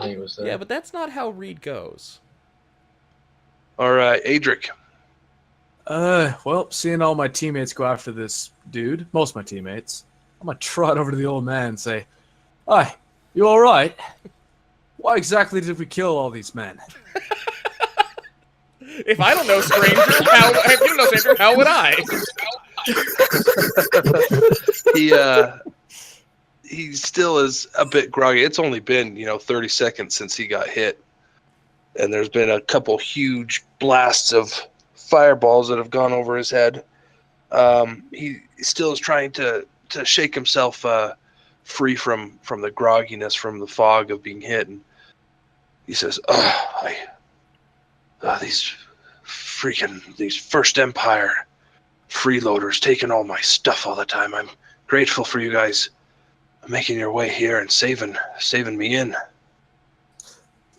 he was there. Yeah, but that's not how Rede goes. All right, Adrik. Well, seeing all my teammates go after this dude, most of my teammates, I'm gonna trot over to the old man and say, "Hi, you all right? Why exactly did we kill all these men?" If I don't know stranger, if you don't know stranger, how would I? He still is a bit groggy. It's only been 30 seconds since he got hit, and there's been a couple huge blasts of fireballs that have gone over his head. He still is trying to shake himself free from the grogginess, from the fog of being hit, and he says, these First Empire freeloaders taking all my stuff all the time. I'm grateful for you guys making your way here and saving me in."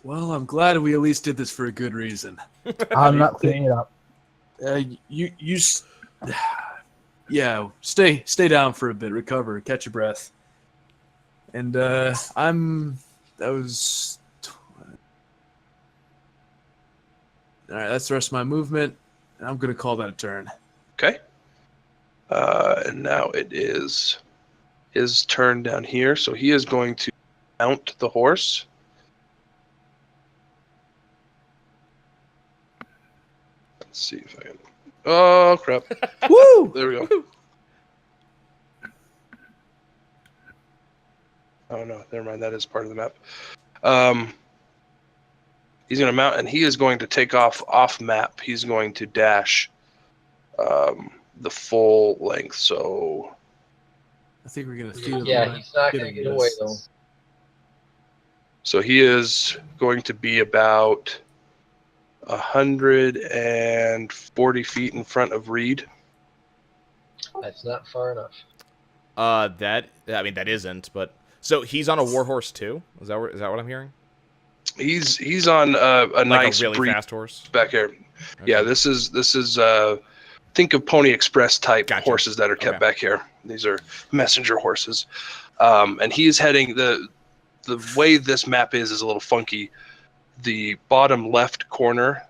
Well, I'm glad we at least did this for a good reason. I'm not cleaning it up. Stay down for a bit, recover, catch your breath. And all right, that's the rest of my movement. I'm going to call that a turn. Okay. And now it is his turn down here. So he is going to mount the horse. Let's see if I can... Oh, crap. Woo! There we go. Oh, no. Never mind. That is part of the map. He's going to mount, and he is going to take off map. He's going to dash the full length. So I think we're going to feel he's not going to get away, though. So he is going to be about 140 feet in front of Rede. That's not far enough. That isn't. But so he's on a warhorse too. Is that what I'm hearing? He's on a nice, a really fast horse back here. Okay. Yeah, this is think of Pony Express type horses that are kept back here. These are messenger horses, and he is heading the way this map is a little funky. The bottom left corner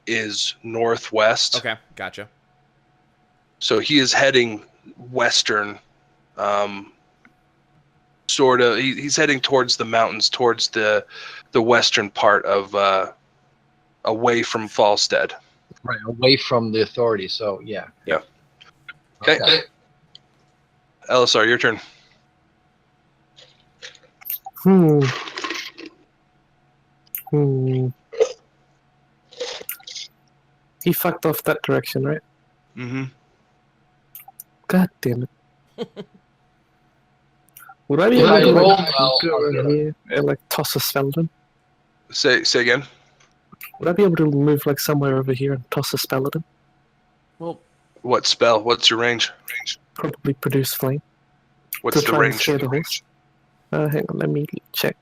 is northwest. Okay, gotcha. So he is heading western, sort of. He's heading towards the mountains, towards the western part of away from Falstead. Right, away from the authority. So yeah. Yeah. Okay. Elessar, your turn. He fucked off that direction, right? Mm-hmm. God damn it. Would I be able to go over here and toss a spell at him? Say again. Would I be able to move somewhere over here and toss a spell at him? Well, what spell? What's your range? Probably produce flame. What's the range? Scare the horse. Hang on, let me check.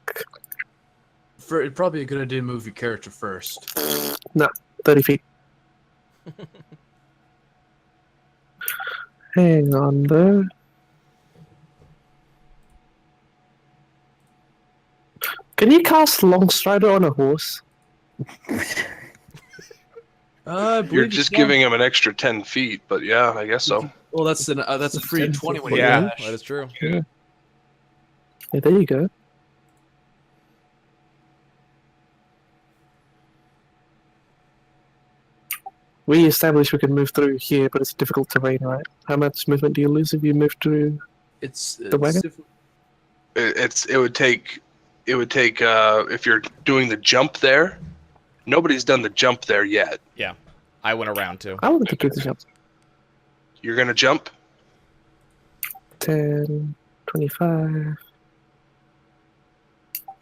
It'd probably be a good idea to move your character first. No, 30 feet. Hang on, though. Can you cast Longstrider on a horse? You're just giving him an extra 10 feet, but yeah, I guess so. Well, that's a free 20 when you that dash. is true. Yeah, there you go. We established we could move through here, but it's difficult terrain, right? How much movement do you lose if you move through the wagon? It would take if you're doing the jump there. Nobody's done the jump there yet. Yeah, I went around too. I wanted to do the jump. You're gonna jump? 10, 25.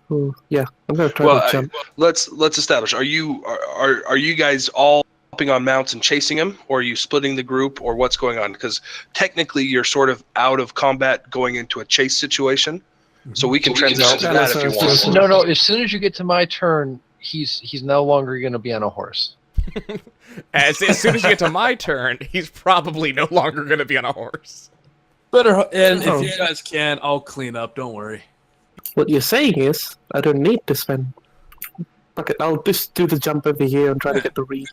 Oh, yeah, I'm gonna try to jump. Let's establish. Are you guys all hopping on mounts and chasing him, or are you splitting the group, or what's going on? Because technically you're sort of out of combat going into a chase situation. So we can transition to that if you want. No. As soon as you get to my turn, he's no longer going to be on a horse. As soon as you get to my turn, he's probably no longer going to be on a horse. Better, and if you guys can, I'll clean up. Don't worry. What you're saying is, I don't need to spend. Okay, I'll just do the jump over here and try to get the read.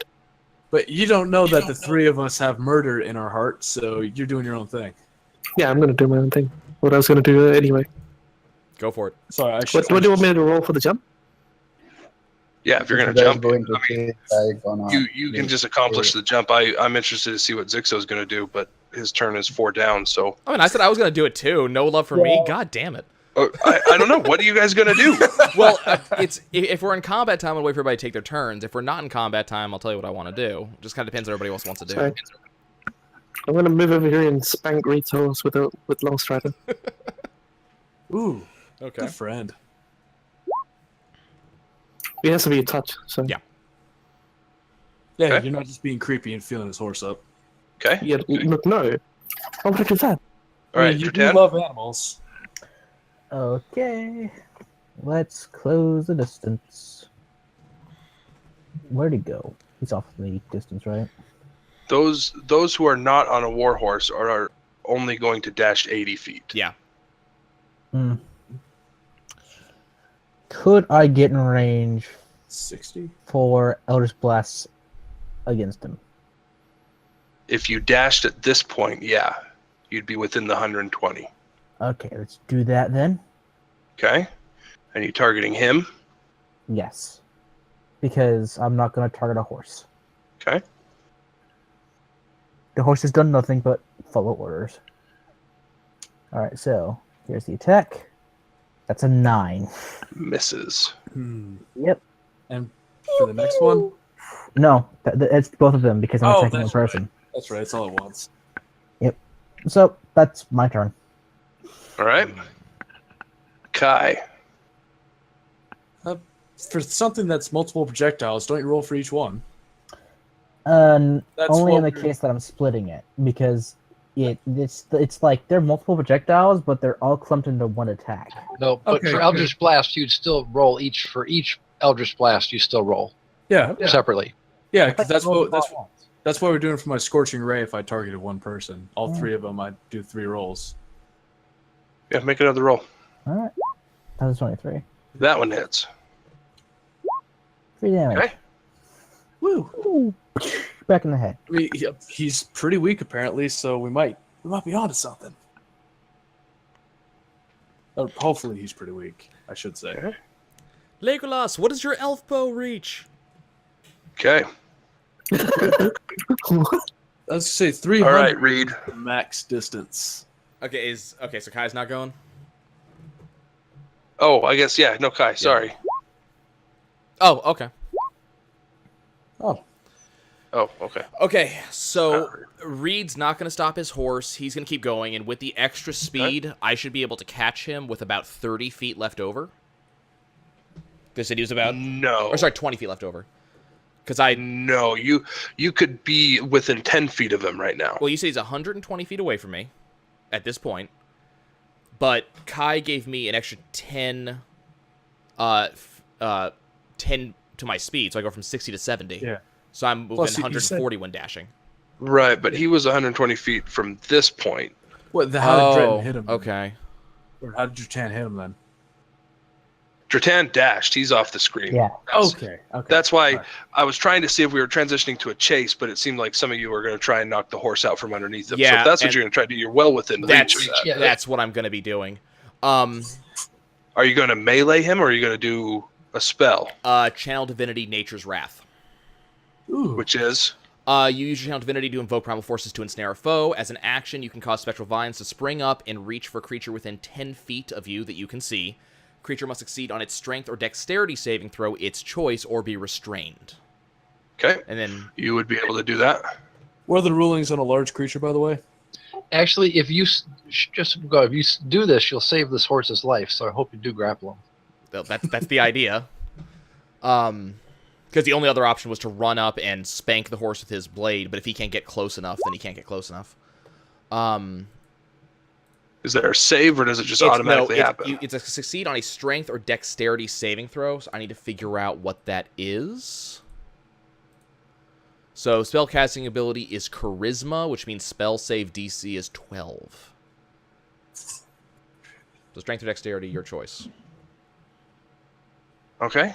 But you don't know that the three of us have murder in our hearts, so you're doing your own thing. Yeah, I'm gonna do my own thing. What I was gonna do anyway. Go for it. Sorry, What do you want me to roll for the jump? Yeah, if you're going to jump, you can just accomplish the jump. I'm interested to see what Zixo's going to do, but his turn is 4 down, so... I mean, I said I was going to do it too. No love for me? God damn it. I don't know. What are you guys going to do? Well, if we're in combat time, I'll wait for everybody to take their turns. If we're not in combat time, I'll tell you what I want to do. Just kind of depends on what everybody else wants to do. Sorry. I'm gonna move over here and spank Reed's horse with Longstrider. Ooh, Okay. good friend. It has to be a touch, so... Yeah. Yeah, Okay. you're not just being creepy and feeling his horse up. Okay. Yeah, look, no. Why would I do that? All right, you do Dretan. love animals. Okay. Let's close the distance. Where'd he go? He's off the distance, right? Those who are not on a warhorse are only going to dash 80 feet. Yeah. Hmm. Could I get in range 60? for Eldritch Blast against him? If you dashed at this point, yeah, you'd be within the 120. Okay, let's do that then. Okay? And you targeting him? Yes. Because I'm not going to target a horse. Okay. The horse has done nothing but follow orders. Alright, so here's the attack. That's a 9. Misses. Yep. And for the next one? No, it's both of them because I'm attacking one that's person. Right. That's right, it's all at once. So that's my turn. All right. Kai. For something that's multiple projectiles, don't you roll for each one? Only what in the we're- case that I'm splitting it because it's like they're multiple projectiles, but they're all clumped into one attack. No, but Okay, for good. Eldritch Blast, you'd still roll for each Eldritch Blast. You still roll Yeah, separately. yeah, because that's Roll what all at once. that's what we're doing for my Scorching Ray. If I targeted one person, all three of them, I'd do 3 rolls. Yeah, make another roll. All right, that was 23. That one hits. 3 damage. Okay. Woo! Ooh. Back in the head. I mean, he's pretty weak apparently, so we might be onto something. Or hopefully he's pretty weak, I should say. Okay. Legolas, what does your elf bow reach? Okay. Let's say 300 All right, Reed. max distance. Okay, so Kai's not going? Oh, I guess, yeah. No, Kai. Sorry. Oh, okay. Oh, okay. Okay, so Reed's not going to stop his horse. He's going to keep going, and with the extra speed, I should be able to catch him with about 30 feet left over. They said he was about... No. Or sorry, 20 feet left over. Because No, you could be within 10 feet of him right now. Well, you say he's 120 feet away from me at this point. But Kai gave me an extra 10 to my speed, so I go from 60 to 70. Yeah. So I'm moving Plus, you 140 when dashing. Right, but he was 120 feet from this point. How did Dretan hit him? then? Okay. Or how did Dretan hit him then? Dretan dashed. He's off the screen. Yeah. Okay. That's why Alright. I was trying to see if we were transitioning to a chase, but it seemed like some of you were going to try and knock the horse out from underneath him. So Yeah, if that's what and you're going to try to do, you're well within reach of that. Yeah. That's what I'm going to be doing. Are you going to melee him, or are you going to do a spell, Channel Divinity Nature's Wrath. Ooh. which is... You use your Channel Divinity to invoke primal forces to ensnare a foe. As an action, you can cause spectral vines to spring up and reach for a creature within 10 feet of you that you can see. Creature must succeed on its strength or dexterity saving throw, its choice, or be restrained. Okay, And then, you would be able to do that. What are the rulings on a large creature, by the way? Actually, if you do this, you'll save this horse's life. So I hope you do grapple him. that's the idea. Because the only other option was to run up and spank the horse with his blade, but if he can't get close enough, then he can't get close enough. Is there a save, or does it just automatically happen? It's a succeed on a strength or dexterity saving throw, so I need to figure out what that is. So spellcasting ability is Charisma, which means spell save DC is 12. So strength or dexterity, your choice. Okay.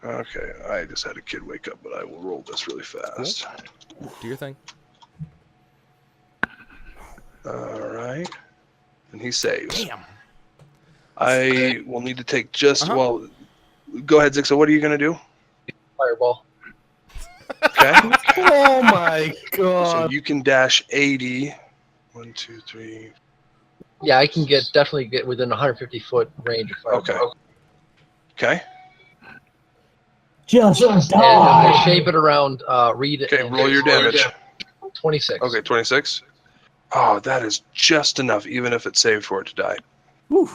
Okay, I just had a kid wake up, but I will roll this really fast. Do your thing. All right. And he saves. Damn. I will need to take just, Uh-huh. well, go ahead, Zixo. What are you going to do? Fireball. Okay. Oh my So god. you can dash 80. 1, 2, 3. Yeah, I can definitely get within 150-foot range of fireball. Okay. Okay. Just And die. shape it around Rede. Okay, roll your damage. 26. Okay, 26. Oh, that is just enough, even if it's saved for it to die. Whew.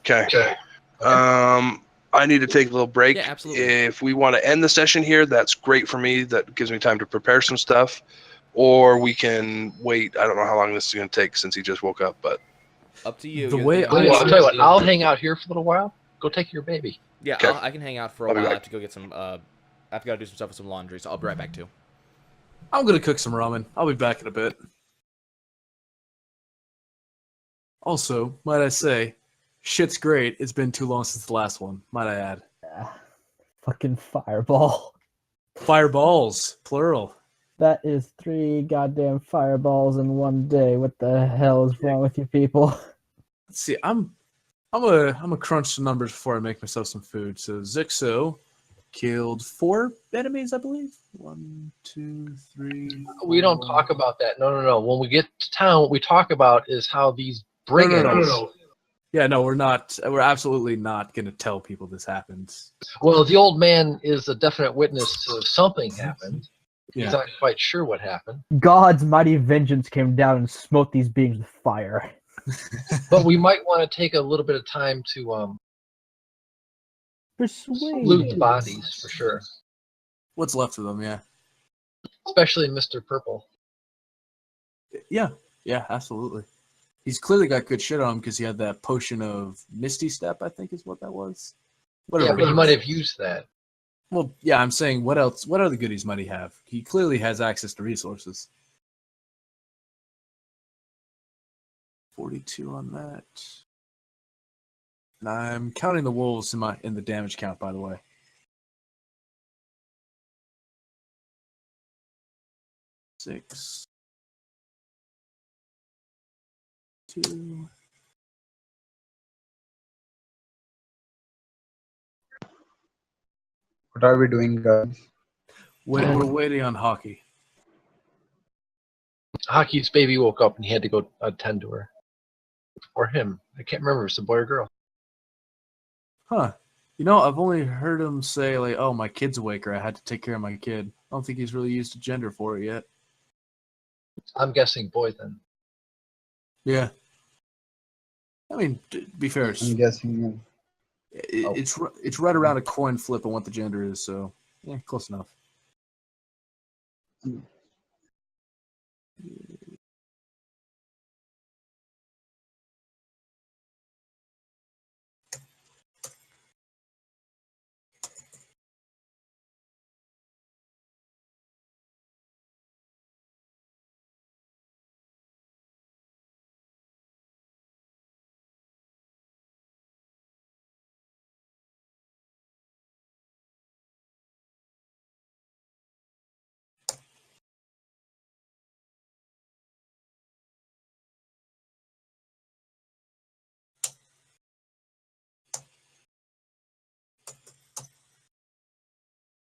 Okay. Okay. I need to take a little break. Yeah, absolutely. If we want to end the session here, that's great for me. That gives me time to prepare some stuff. Or we can wait. I don't know how long this is going to take since he just woke up, but Up to you. The You're way the- I'll tell you what, I'll hang out here for a little while. Go take your baby. Yeah, Okay. I can hang out for a I'll be while. I back. have to go get some. I've got to do some stuff with some laundry, so I'll be right back too. I'm gonna cook some ramen. I'll be back in a bit. Also, might I say, shit's great. It's been too long since the last one. Might I add? Fucking fireball. Fireballs, plural. That is 3 goddamn fireballs in one day. What the hell is wrong with you people? Let's see. I'm gonna crunch the numbers before I make myself some food. So Zixo killed 4 enemies, I believe. 1, 2, 3. We don't 4. talk about that. No. When we get to town, what we talk about is how these brigands. No. Yeah, no, we're not. We're absolutely not gonna tell people this happened. Well, the old man is a definite witness to something happened. He's Yeah. not quite sure what happened. God's mighty vengeance came down and smote these beings with fire. But we might want to take a little bit of time to Persuade. loot the bodies for sure, What's left of them? Yeah. especially Mr. Purple. Yeah, absolutely. He's clearly got good shit on him because he had that potion of Misty Step, I think is what that was. Yeah, but he might have used that. Well, yeah, I'm saying what else? What other goodies might he have? He clearly has access to resources. 42 on that. And I'm counting the wolves in the damage count, by the way. Six. 2. What are we doing, guys? We're waiting on hockey. Hockey's baby woke up and he had to go attend to her. Or him. I can't remember if it's a boy or girl. Huh. You know, I've only heard him say, like, oh, my kid's awake, or I had to take care of my kid. I don't think he's really used a gender for it yet. I'm guessing boy then. Yeah. I mean, to be fair, I'm guessing. it's right around a coin flip on what the gender is, so, yeah, close enough.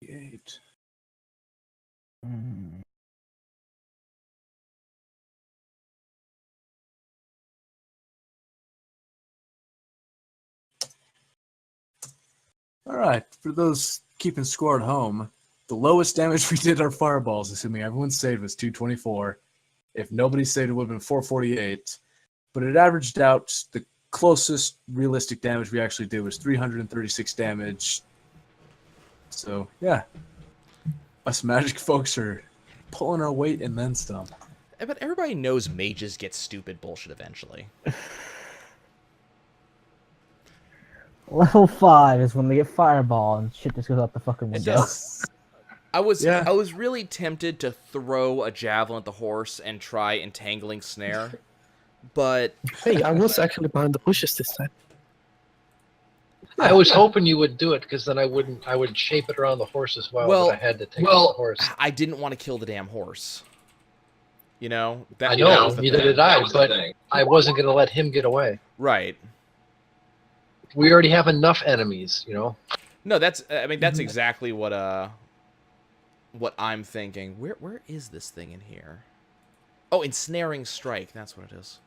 Eight. Mm. All right, for those keeping score at home, the lowest damage we did our fireballs, assuming everyone saved, was 224. If nobody saved, it would have been 448. But it averaged out, the closest realistic damage we actually did was 336 damage. So, yeah. Us magic folks are pulling our weight and then some. But everybody knows mages get stupid bullshit eventually. Level 5 is when they get fireball and shit just goes out the fucking It window. does. I was Yeah. really tempted to throw a javelin at the horse and try entangling snare, but Hey, I was actually behind the bushes this time. I was hoping you would do it because then I would shape it around the horse as well. Well, but I had to take out the horse. I didn't want to kill the damn horse. You know? I know, was the neither thing. did I, but I wasn't going to let him get away. Right. We already have enough enemies, you know? No, that's exactly what I'm thinking. Where is this thing in here? Oh, ensnaring strike. That's what it is.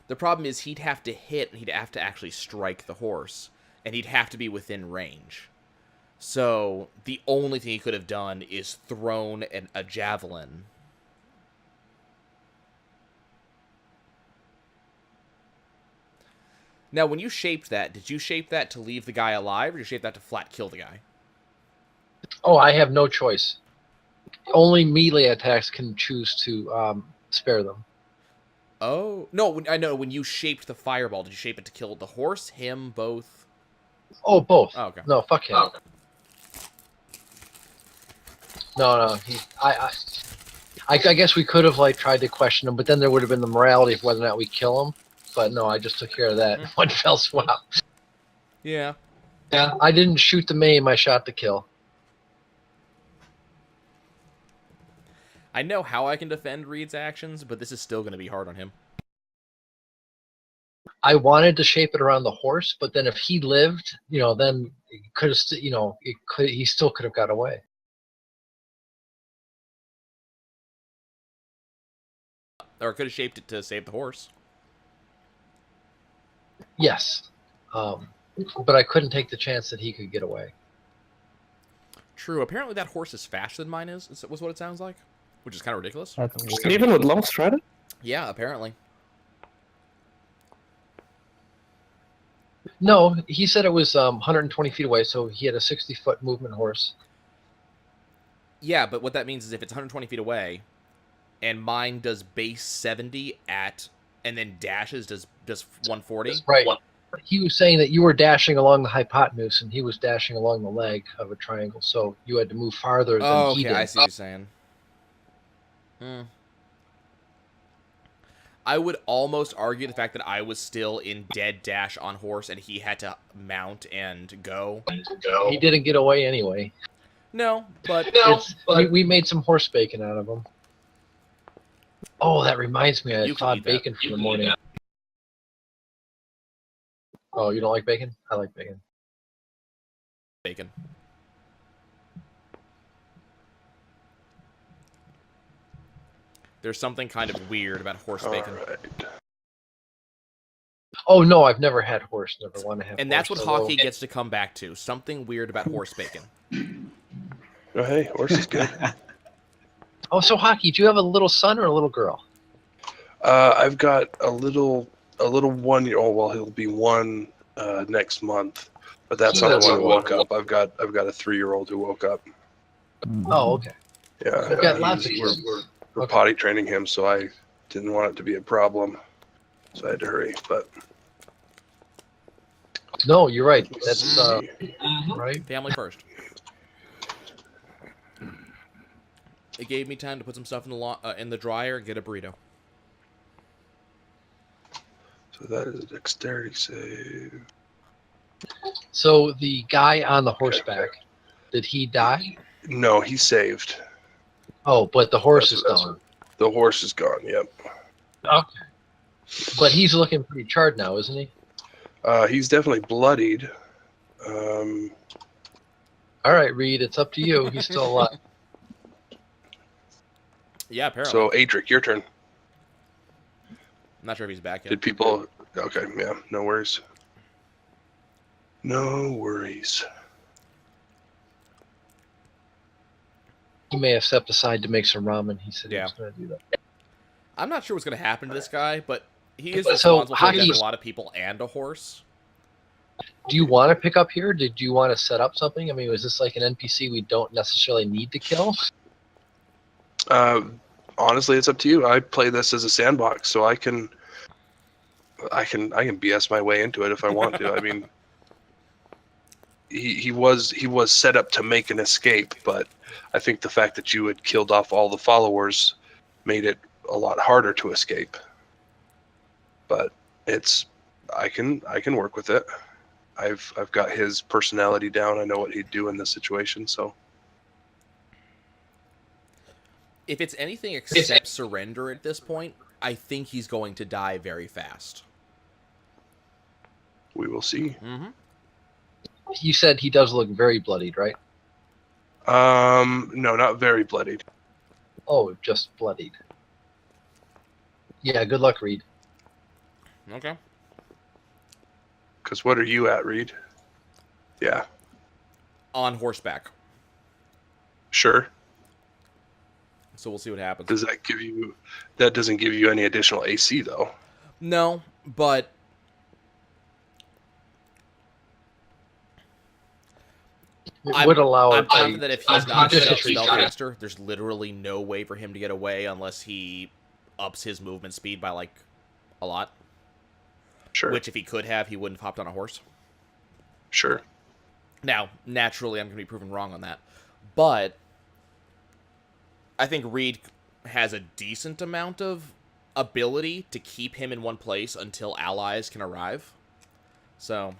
The problem is he'd have to hit, and he'd have to actually strike the horse, and he'd have to be within range. So the only thing he could have done is thrown a javelin. Now, when you shaped that, did you shape that to leave the guy alive, or did you shape that to flat kill the guy? Oh, I have no choice. Only melee attacks can choose to spare them. Oh, no, I know. When you shaped the fireball, did you shape it to kill the horse, him, both? Oh, both. Oh, okay. No, fuck him. No. I guess we could have like tried to question him, but then there would have been the morality of whether or not we kill him. But no, I just took care of that in one fell swoop. Yeah. Yeah. I didn't shoot to maim, I shot to kill. I know how I can defend Reed's actions, but this is still going to be hard on him. I wanted to shape it around the horse, but then if he lived, you know, then it could have, you know, he still could have got away. Or could have shaped it to save the horse. Yes. But I couldn't take the chance that he could get away. True. Apparently that horse is faster than mine was what it sounds like. Which is kind of ridiculous. That's weird. Even with Lost Rider? Yeah, apparently. No, he said it was 120 feet away, so he had a 60-foot movement horse. Yeah, but what that means is if it's 120 feet away, and mine does base 70 and then dashes does 140. Right. He was saying that you were dashing along the hypotenuse, and he was dashing along the leg of a triangle, so you had to move farther than he did. I see what you're saying. I would almost argue the fact that I was still in dead dash on horse and he had to mount and go. He didn't get away anyway. No, but we made some horse bacon out of him. Oh, that reminds me, I thawed bacon for the morning. Oh, you don't like bacon? I like bacon. Bacon. There's something kind of weird about horse bacon. Right. Oh, no, I've never had horse. Never want to have And horse. that's what Hockey gets to come back to. Something weird about horse bacon. Oh, hey, horse is good. Oh, so Hockey, do you have a little son or a little girl? I've got a little 1-year-old. Well, he'll be one next month, but that's not the one who woke up. I've got a 3-year-old who woke up. Oh, okay. Yeah, I've got lots of kids. We're Okay. potty training him, so I didn't want it to be a problem, so I had to hurry. But No, you're right. That's right. Family first. It gave me time to put some stuff in the dryer and get a burrito. so that is a dexterity save. So the guy on the horseback, did he die? No, he saved. Oh, but the horse is That's- gone. The horse is gone. Yep. Okay. But he's looking pretty charred now, isn't he? He's definitely bloodied. All right, Reed, it's up to you. He's still alive. Yeah, apparently. So, Adrik, your turn. I'm not sure if he's back yet. Did people... Okay, yeah, no worries. No worries. He may have stepped aside to make some ramen. He said he Yeah. was going to do that. I'm not sure what's going to happen to this guy, but he is So, responsible for Hockey- getting a lot of people and a horse. Do you want to pick up here? Did you want to set up something? I mean, was this like an NPC we don't necessarily need to kill? Honestly, it's up to you. I play this as a sandbox, so I can BS my way into it if I want to. I mean, he was set up to make an escape, but I think the fact that you had killed off all the followers made it a lot harder to escape. But I can work with it. I've got his personality down. I know what he'd do in this situation, so If it's anything except surrender at this point, I think he's going to die very fast. we will see. Mm-hmm. You said he does look very bloodied, right? No, not very bloodied. Oh, just bloodied. Yeah, good luck, Reed. Okay. Because what are you at, Reed? Yeah, On horseback. sure. So we'll see what happens. Does that give you? That doesn't give you any additional AC though. No, but It would allow I'm a confident that if he's not just a a street spellcaster, there's literally no way for him to get away unless he ups his movement speed by like a lot. Sure. Which if he could have, he wouldn't have hopped on a horse. Sure. Now, naturally, I'm going to be proven wrong on that. But I think Reed has a decent amount of ability to keep him in one place until allies can arrive. So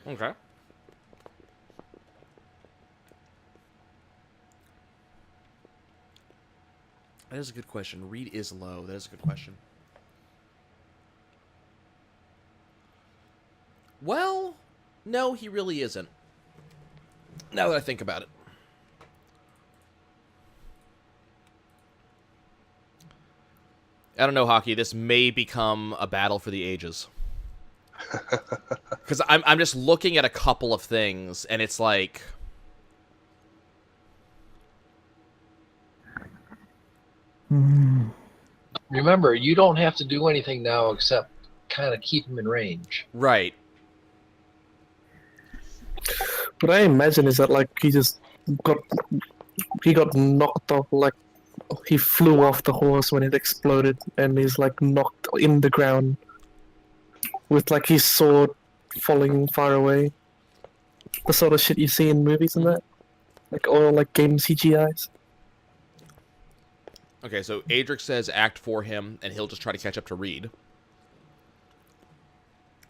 okay. That is a good question. Reed is low. That is a good question. Well, no, he really isn't. Now that I think about it. I don't know, Hockey. This may become a battle for the ages. Because I'm just looking at a couple of things, and it's like... Remember, you don't have to do anything now except kind of keep him in range. Right. What I imagine is that like he got knocked off, like he flew off the horse when it exploded, and he's like knocked in the ground with like his sword falling far away. The sort of shit you see in movies and that, like all like game CGIs. Okay, so Adrik says act for him, and he'll just try to catch up to Reed.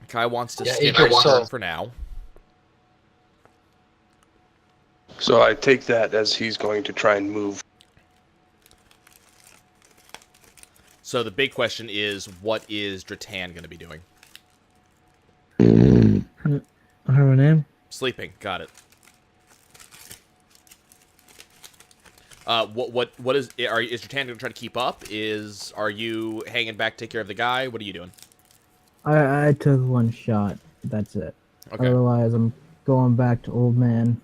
Kai wants to skip Adrik, his so- turn for now. So I take that as he's going to try and move. So the big question is, what is Dretan going to be doing? Her name? Sleeping. Got it. What is Dretan going to try to keep up? Are you hanging back, take care of the guy? What are you doing? I took one shot. That's it. Okay. Otherwise, I'm going back to old man.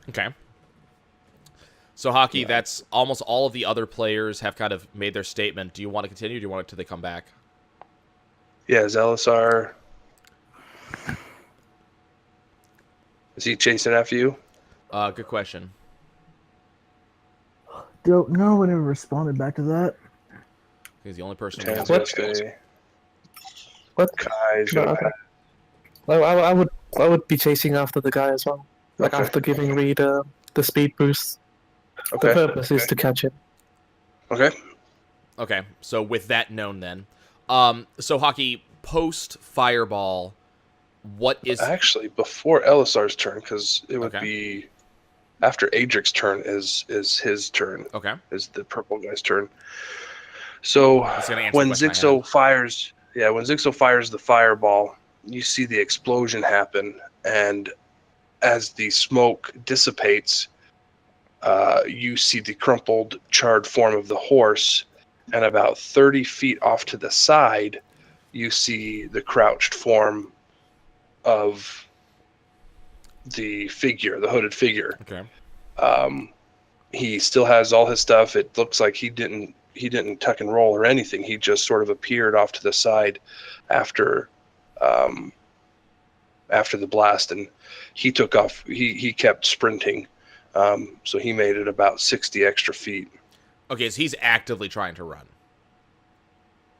Okay. So, Hockey, that's almost all of the other players have kind of made their statement. Do you want to continue, or do you want it till they come back? Yeah, is Elessar... Is he chasing after you? Good question. Don't know. I never responded back to that. He's the only person who Tan's has gonna it. stay. What? Kai's No, gonna okay. I would be chasing after the guy as well. Like Okay. after giving Reed the speed boost. Okay. The purpose is to catch him. Okay. Okay, so with that known then. So, Hockey, post-Fireball, what is... Actually, before Elessar's turn, because it would Okay. be after Adric's turn is his turn. Okay. Is the purple guy's turn. So He's gonna answer when the question I Zixo fires, when Zixo fires the fireball, you see the explosion happen, and as the smoke dissipates, you see the crumpled, charred form of the horse, and about 30 feet off to the side, you see the crouched form of the figure, the hooded figure. Okay. He still has all his stuff. It looks like he didn't tuck and roll or anything. He just sort of appeared off to the side after the blast, and he took off. He kept sprinting, so he made it about 60 extra feet. Okay, so he's actively trying to run.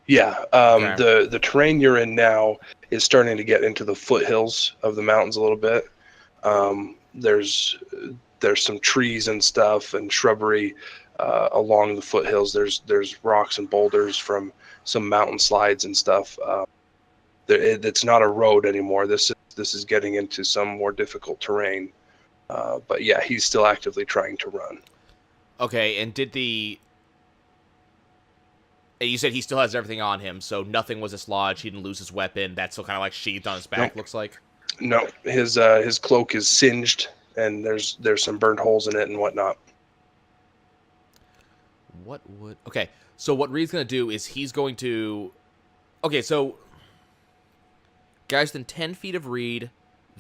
Yeah, Okay. the terrain you're in now is starting to get into the foothills of the mountains a little bit. There's some trees and stuff and shrubbery along the foothills. There's rocks and boulders from some mountain slides and stuff. It's not a road anymore. This is getting into some more difficult terrain. But yeah, he's still actively trying to run. Okay, and you said he still has everything on him, so nothing was dislodged. He didn't lose his weapon. That's still kind of like sheathed on his back. Nope. Looks like. No, his cloak is singed, and there's some burned holes in it and whatnot. Okay, so what Reed's gonna do is he's going to. Okay, so guys, then 10 feet of Reed,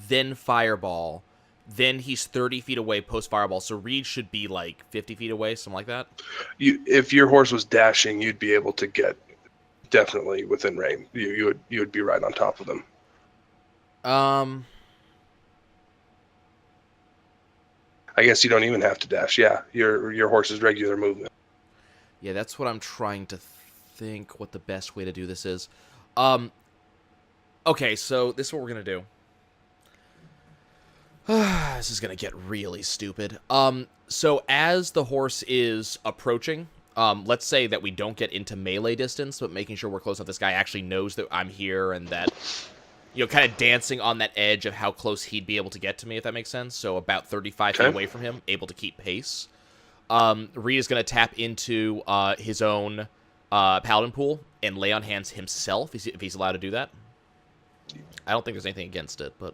then Fireball, then he's 30 feet away post Fireball. So Reed should be like 50 feet away, something like that. If your horse was dashing, you'd be able to get definitely within range. You would be right on top of them. I guess you don't even have to dash. Yeah, your horse's regular movement. Yeah, that's what I'm trying to think. What the best way to do this is. Okay, so this is what we're gonna do. This is gonna get really stupid. So as the horse is approaching, let's say that we don't get into melee distance, but making sure we're close enough this guy actually knows that I'm here and that, kind of dancing on that edge of how close he'd be able to get to me, if that makes sense. So about 35 feet away from him, able to keep pace. Reed is gonna tap into his own paladin pool and lay on hands himself, if he's allowed to do that. I don't think there's anything against it, but...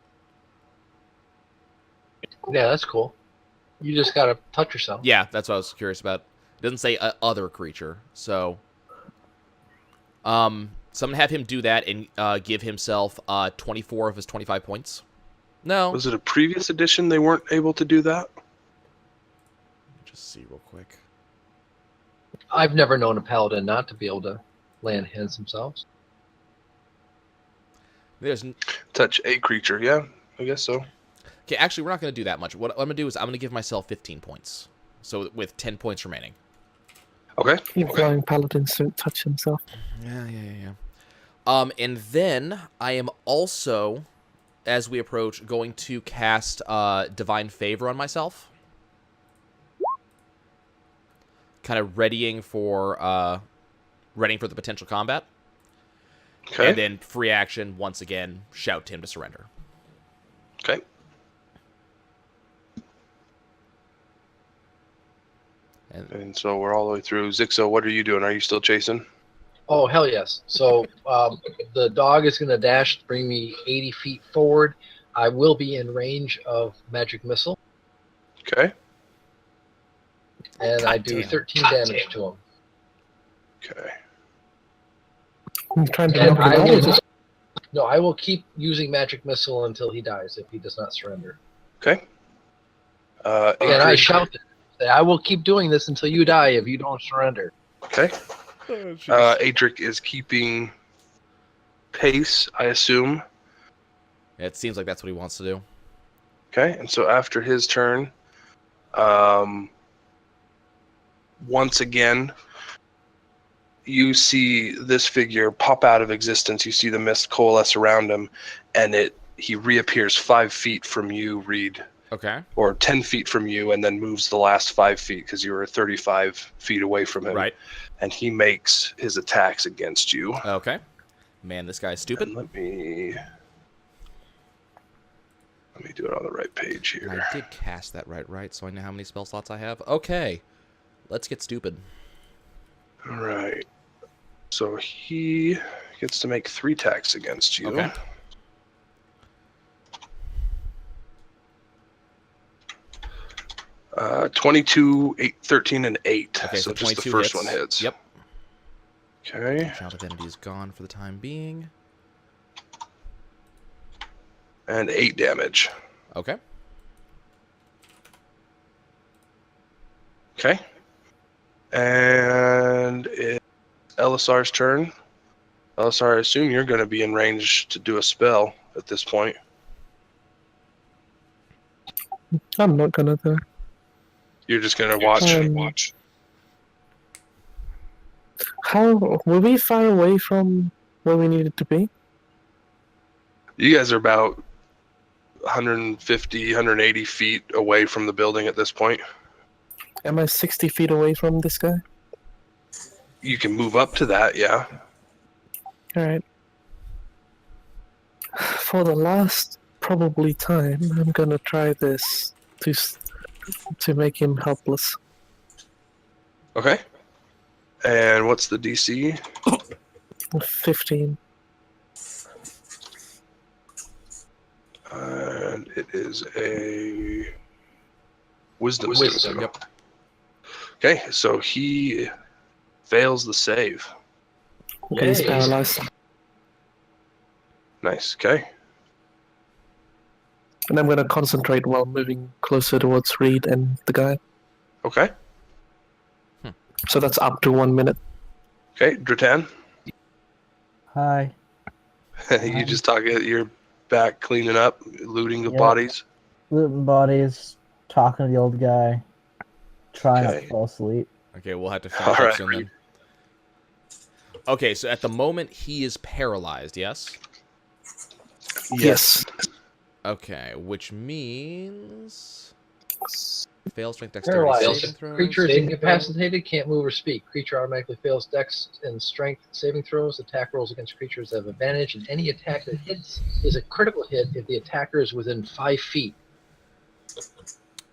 Yeah, that's cool. You just gotta touch yourself. Yeah, that's what I was curious about. It doesn't say other creature, so... So I'm going to have him do that and give himself 24 of his 25 points. No. Was it a previous edition they weren't able to do that? Just see real quick. I've never known a paladin not to be able to land hands themselves. There's... Touch a creature, yeah, I guess so. Okay, actually, we're not going to do that much. What I'm going to do is I'm going to give myself 15 points. So with 10 points remaining. Okay. Flying paladins don't touch himself. Yeah. And then I am also, as we approach, going to cast Divine Favor on myself. Kind of readying for the potential combat. Okay. And then free action, once again, shout to him to surrender. Okay. And so we're all the way through. Zixo, what are you doing? Are you still chasing? Oh, hell yes. So the dog is going to dash to bring me 80 feet forward. I will be in range of Magic Missile. Okay. And I do 13 damage to him. Okay. I'm trying to And knock him out. no, I will keep using Magic Missile until he dies if he does not surrender. Okay. And I shouted, I will keep doing this until you die if you don't surrender. Okay. Adrik is keeping pace, I assume. It seems like that's what he wants to do. Okay, and so after his turn, once again, you see this figure pop out of existence. You see the mist coalesce around him, and he reappears 5 feet from you, Reed. Okay. Or 10 feet from you, and then moves the last 5 feet because you were 35 feet away from him. Right. And he makes his attacks against you. Okay. Man, this guy's stupid. And let me do it on the right page And here. I did cast that right, so I know how many spell slots I have. Okay. Let's get stupid. All right. So he gets to make 3 attacks against you. Okay. Uh, 22, 8, 13, and 8. Okay, so just the 22 first hits. one hits. Yep. Okay. Child Divinity is gone for the time being. And 8 damage. Okay. Okay. And it's Elessar's turn. Elessar, I assume you're going to be in range to do a spell at this point. I'm not gonna though. You're just going to watch. How were we far away from where we needed to be? You guys are about 150, 180 feet away from the building at this point. Am I 60 feet away from this guy? You can move up to that, yeah. Alright. For the last probably time, I'm gonna try this to make him helpless. Okay. And what's the DC? 15. And it is a wisdom. Wisdom. Yep. Okay, so he fails the save. He's Yay. paralyzed. Nice. Okay. And I'm gonna concentrate while moving closer towards Rede and the guy. Okay. So that's up to 1 minute. Okay, Dretan. Hi. You just talk. You're back cleaning up, looting the Yeah. bodies. Looting bodies, talking to the old guy, trying not Okay. to fall asleep. Okay, we'll have to finish All up right, soon then. Okay, so at the moment he is paralyzed, yes? Yes. Okay, which means fail strength dexterity Paralyzed. saving throws. Creature is incapacitated, can't move or speak. Creature automatically fails dex and strength saving throws. Attack rolls against creatures have advantage, and any attack that hits is a critical hit if the attacker is within 5 feet.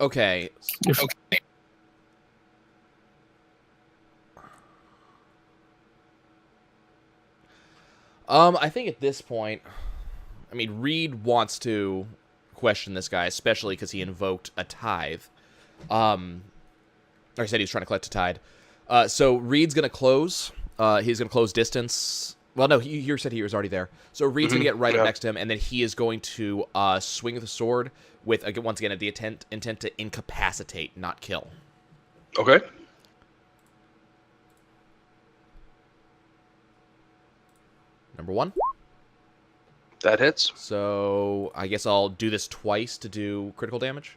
Okay. If- I think at this point, I mean, Rede wants to question this guy, especially because he invoked a tithe. Or I said he was trying to collect a tithe. So Reed's going to close. He's going to close distance. Well, no, you said he was already there. So Reed's going to get right up next to him, and then he is going to swing with the sword with, once again, the intent to incapacitate, not kill. Okay. Number 1. That hits. So I guess I'll do this twice to do critical damage.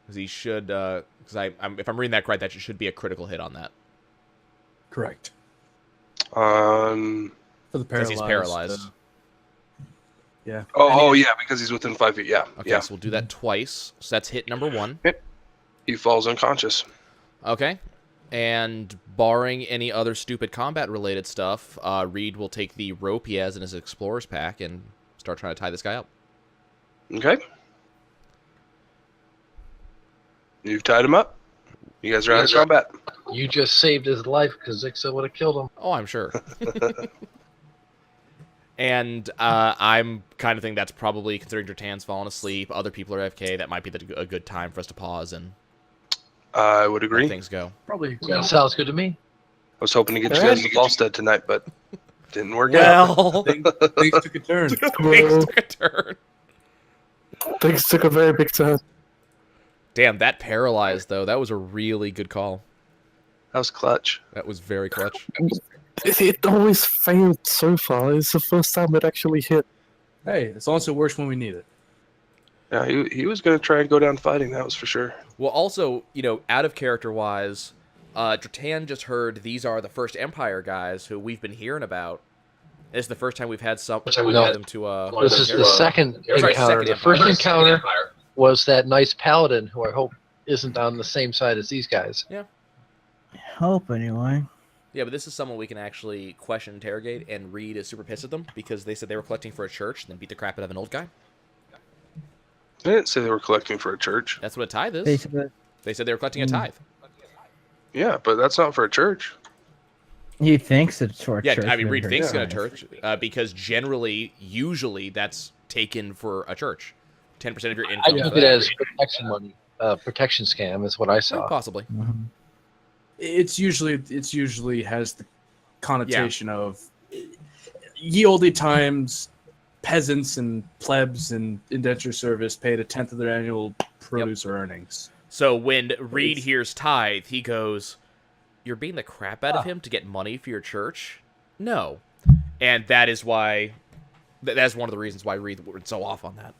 Because he should, because if I'm reading that correct, that should be a critical hit on that. Correct. Because For the paralyzed. he's paralyzed. Yeah. Yeah, because he's within 5 feet. Yeah. Okay, Yeah. so we'll do that twice. So that's hit number 1. He falls unconscious. Okay. And barring any other stupid combat-related stuff, Rede will take the rope he has in his explorer's pack and start trying to tie this guy up. Okay. You've tied him up. You guys are out of combat. You just saved his life because Zixo would have killed him. Oh, I'm sure. And I'm kind of think that's probably, considering Dretan's fallen asleep, other people are AFK, that might be a good time for us to pause and I would agree. let things go. Probably. That sounds good to me. I was hoping to get you guys to Falstead tonight, but didn't work out. Well, Things took a turn. things took a turn. Things took a very big turn. Damn, that paralyzed, though. That was a really good call. That was clutch. That was very clutch. It always failed so far. It's the first time it actually hit. Hey, as long as it works when we need it. Yeah, he was going to try and go down fighting, that was for sure. Well, also, out of character-wise, Dretan just heard these are the First Empire guys who we've been hearing about. It's the first time we've had them to... This is the second encounter. The first encounter was that nice paladin, who I hope isn't on the same side as these guys. Yeah. I hope, anyway. Yeah, but this is someone we can actually question, interrogate, and Rede is super pissed at them because they said they were collecting for a church and then beat the crap out of an old guy. They didn't say they were collecting for a church. That's what a tithe is. Basically, They said they were collecting a tithe. Yeah, but that's not for a church. he thinks it's for a Yeah, church. I mean, Rede but thinks it's it's going to church because usually that's taken for a church. 10% of your I income. took it as protection money. Protection scam is what I saw. Possibly. Mhm. It's usually has the connotation of ye olde times, peasants and plebs and indenture service paid 1/10 of their annual produce or earnings. So when Rede hears tithe, he goes, "You're beating the crap out of him to get money for your church?" No. And that is why... That's one of the reasons why Rede went so off on that.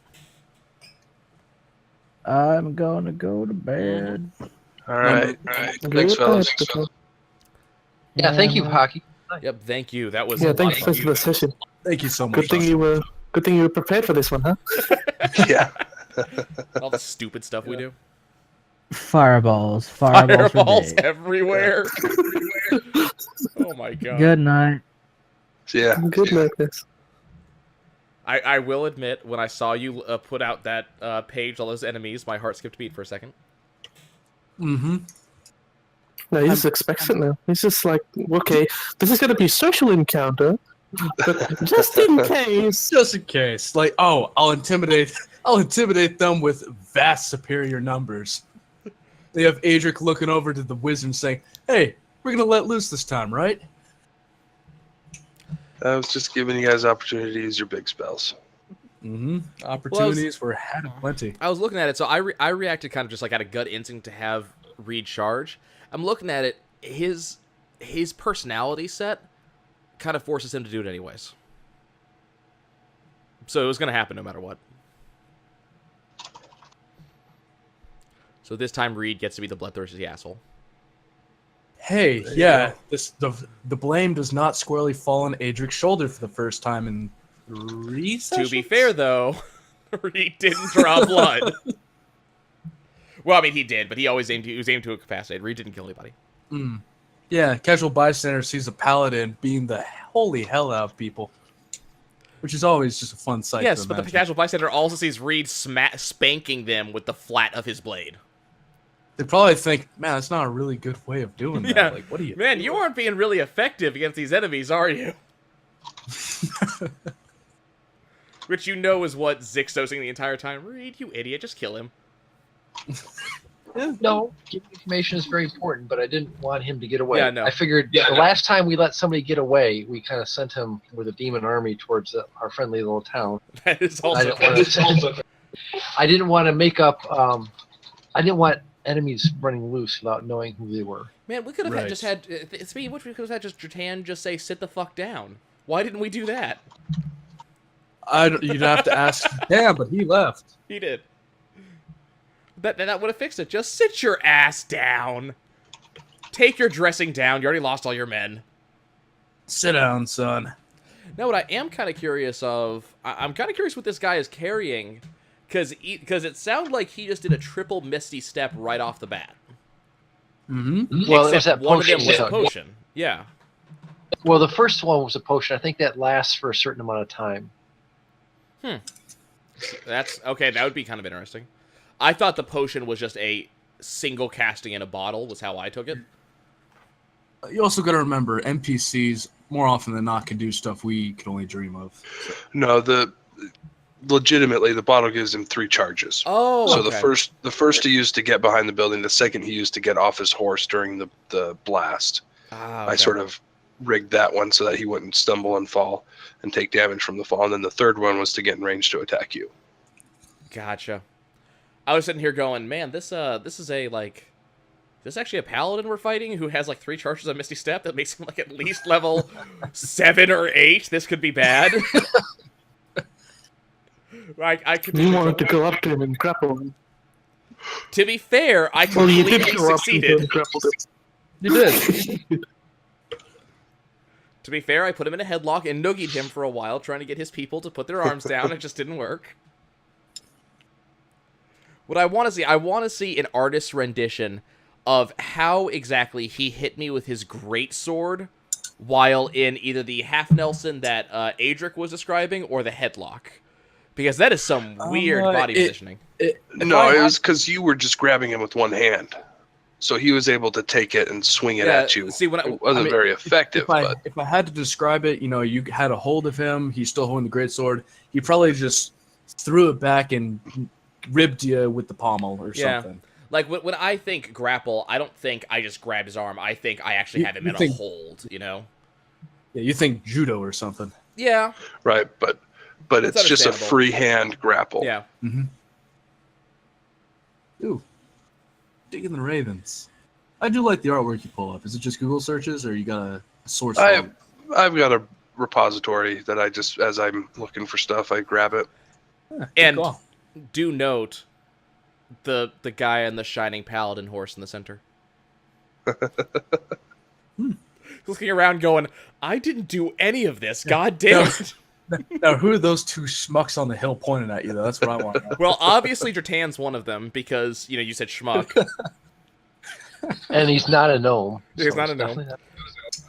I'm gonna go to bed. All right. Thanks, fellas. Yeah, thank you, Hockey. Yep, thank you. That was Yeah, a lot thanks of for fun. the session. Thank you so much. Good thing you were prepared for this one, huh? Yeah. All the stupid stuff we do. Fireballs for Fireballs days. everywhere. Oh my god. Good night. Yeah. Good madness. I will admit, when I saw you put out that page, all those enemies, my heart skipped a beat for a second. Mm-hmm. No, he just expects it now. He's just like, okay, this is gonna be a social encounter, but just in case. Just in case. Like, oh, I'll intimidate them with vast superior numbers. They have Adrik looking over to the wizard and saying, "Hey, we're gonna let loose this time, right?" I was just giving you guys opportunity to use your big spells. Mm-hmm. Opportunities were had plenty. I was looking at it, so I reacted kind of just like out of gut instinct to have Rede charge. I'm looking at it, his personality set kind of forces him to do it anyways. So it was going to happen no matter what. So this time Rede gets to be the bloodthirsty asshole. Hey, yeah, the blame does not squarely fall on Adric's shoulder for the first time in 3 sessions? To be fair, though, Rede didn't draw blood. Well, I mean, he did, but he was aimed to incapacitate. Rede didn't kill anybody. Mm. Yeah, casual bystander sees a paladin beating the holy hell out of people, which is always just a fun sight. Yes, to but the imagine. casual bystander also sees Rede spanking them with the flat of his blade. They probably think, man, that's not a really good way of doing that. Yeah. Like, what are you? Man, you aren't being really effective against these enemies, are you? Which you know is what Zixo's saying the entire time. Rede, you idiot, just kill him. No, giving information is very important, but I didn't want him to get away. Yeah, no. I figured the last time we let somebody get away, we kind of sent him with a demon army towards our friendly little town. That is I also didn't want to make up. I didn't want enemies running loose without knowing who they were. Man, we could have Right. just had. Speaking of which, we could have had just Dretan just say, "Sit the fuck down." Why didn't we do that? You'd have to ask. Damn, but he left. He did. That would have fixed it. Just sit your ass down. Take your dressing down. You already lost all your men. Sit down, son. Now, what I am kind of curious of, I'm kind of curious what this guy is carrying, because it sounded like he just did a triple Misty Step right off the bat. Mm-hmm. Well, it was Except that one of them potion. was a so- potion. Yeah. Well, the first one was a potion. I think that lasts for a certain amount of time. That's okay. That would be kind of interesting. I thought the potion was just a single casting in a bottle. Was how I took it. You also got to remember, NPCs more often than not can do stuff we can only dream of. No, legitimately the bottle gives him 3 charges. Oh, So okay. the first he used to get behind the building, the second he used to get off his horse during the blast. Ah, I okay. sort of rigged that one so that he wouldn't stumble and fall and take damage from the fall. And then the third one was to get in range to attack you. Gotcha. I was sitting here going, man, this is a like, this is actually a paladin we're fighting who has like 3 charges of Misty Step. That makes him like at least level 7 or 8. This could be bad. I could. You wanted to go up to him and grapple him. To be fair, I Well, you completely did go up to him succeeded. and grapple him. You did. To be fair, I put him in a headlock and noogied him for a while, trying to get his people to put their arms down. It just didn't work. What I want to see an artist's rendition of how exactly he hit me with his greatsword while in either the half Nelson that Adrik was describing or the headlock. Because that is some weird body positioning. It was because you were just grabbing him with one hand. So he was able to take it and swing it at you. See, It wasn't very effective, but If I had to describe it, you had a hold of him. He's still holding the greatsword. He probably just threw it back and ribbed you with the pommel or something. Like, when I think grapple, I don't think I just grab his arm. I think I actually have him in a hold, Yeah, you think judo or something. Yeah. right, but It's it's just a understandable. free hand grapple. Yeah. Mm-hmm. Ooh, digging the Ravens. I do like the artwork you pull up. Is it just Google searches, or you got a source? I've got a repository that I just, as I'm looking for stuff, I grab it. And do note the guy on the shining paladin horse in the center. Looking around going, I didn't do any of this, god damn it. Now, who are those two schmucks on the hill pointing at you, though? That's what I want to know. Well, obviously Dretan's one of them because, you said schmuck. And he's not a gnome. He's so not a it's gnome. definitely not-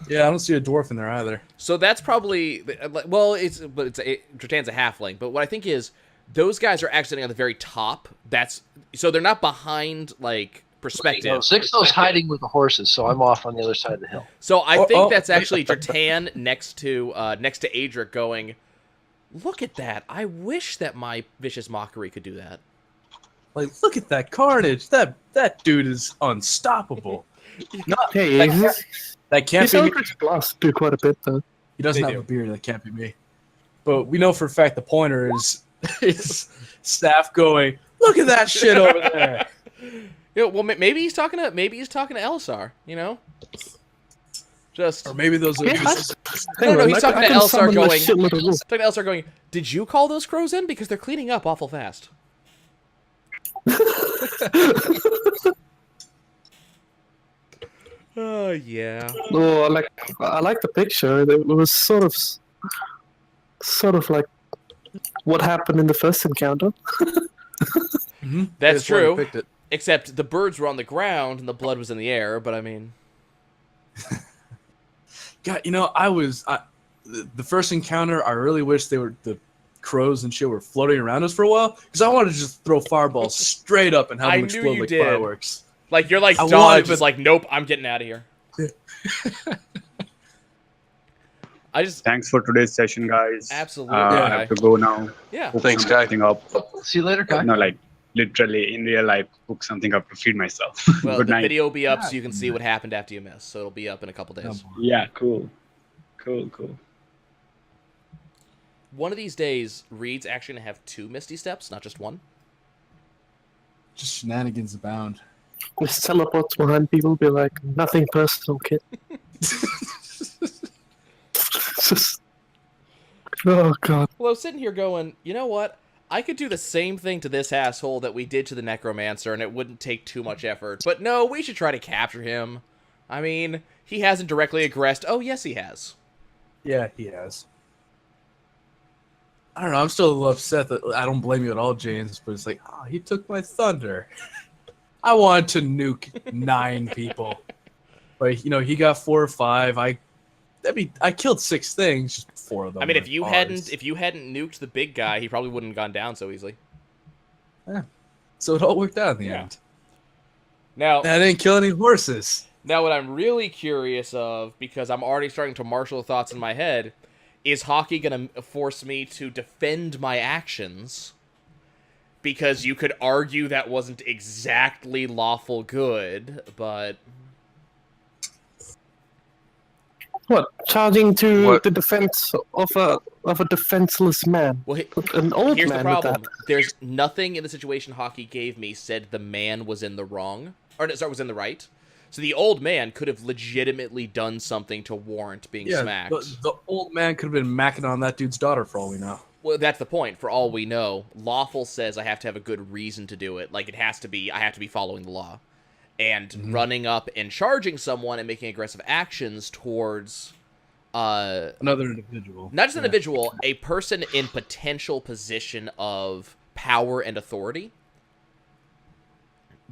Yeah, I don't see a dwarf in there either. So that's probably, Dretan's a halfling, but what I think is those guys are actually on the very top. So they're not behind, perspective. No, Zixo's hiding with the horses, so I'm off on the other side of the hill. So I think that's actually Dretan next to Adrik going, look at that. I wish that my Vicious Mockery could do that. Like, look at that carnage. That dude is unstoppable. Hey, That can't his be me. Eldritch Blast do quite a bit though. He doesn't They have do. a beard. That can't be me. But we know for a fact the pointer is staff going, look at that shit over there. Well, maybe he's talking to Elessar, Just Or maybe those are Yeah, just... No, he's talking to can Elessar summon a going. shitload of wolves. Talking to Elessar going, did you call those crows in? Because they're cleaning up awful fast. Oh, yeah. Oh, I like the picture. It was sort of like what happened in the first encounter. Mhm. That's why I true. picked it. Except the birds were on the ground and the blood was in the air, but I mean... God, the first encounter, I really wish the crows and shit were floating around us for a while, because I wanted to just throw fireballs straight up and have I them knew explode you like did. fireworks. Like, you're like I Dodge, wanted, is but- like, nope, I'm getting out of here. Thanks for today's session, guys. Absolutely, I Guy. have to go now. Yeah. Hook Thanks, Guy. something up. See you later, Kai. No, literally in real life, hook something up to feed myself. Well, Good the night. video will be up so you can see what happened after you missed. So it'll be up in a couple days. Yeah, cool. One of these days, Reed's actually going to have 2 Misty Steps, not just one. Just shenanigans abound. Just teleports behind people, be like, nothing personal, kid. Just, oh god. Well, I was sitting here going, you know what? I could do the same thing to this asshole that we did to the Necromancer, and it wouldn't take too much effort. But no, we should try to capture him. I mean, he hasn't directly aggressed. Oh, yes, he has. Yeah, he has. I don't know. I'm still a little upset that I don't blame you at all, James. But it's like, oh, he took my thunder. I wanted to nuke 9 people, but he got 4 or 5. I killed 6 things. Just 4 of them. I mean, were if you ours. hadn't nuked the big guy, he probably wouldn't have gone down so easily. So it all worked out in the Yeah. end. Now, And I didn't kill any horses. Now, what I'm really curious of, because I'm already starting to marshal the thoughts in my head, is Hockey going to force me to defend my actions? Because you could argue that wasn't exactly lawful good, but... What? Charging to What? the defense of a defenseless man. Well, An old here's the man with problem. that. There's nothing in the situation Hockey gave me said the man was in the wrong. Or, sorry, was in the right. So the old man could have legitimately done something to warrant being smacked. The old man could have been macking on that dude's daughter for all we know. Well, that's the point. For all we know, lawful says I have to have a good reason to do it. Like, I have to be following the law. And running up and charging someone and making aggressive actions towards... Another individual. Not just an individual, a person in potential position of power and authority.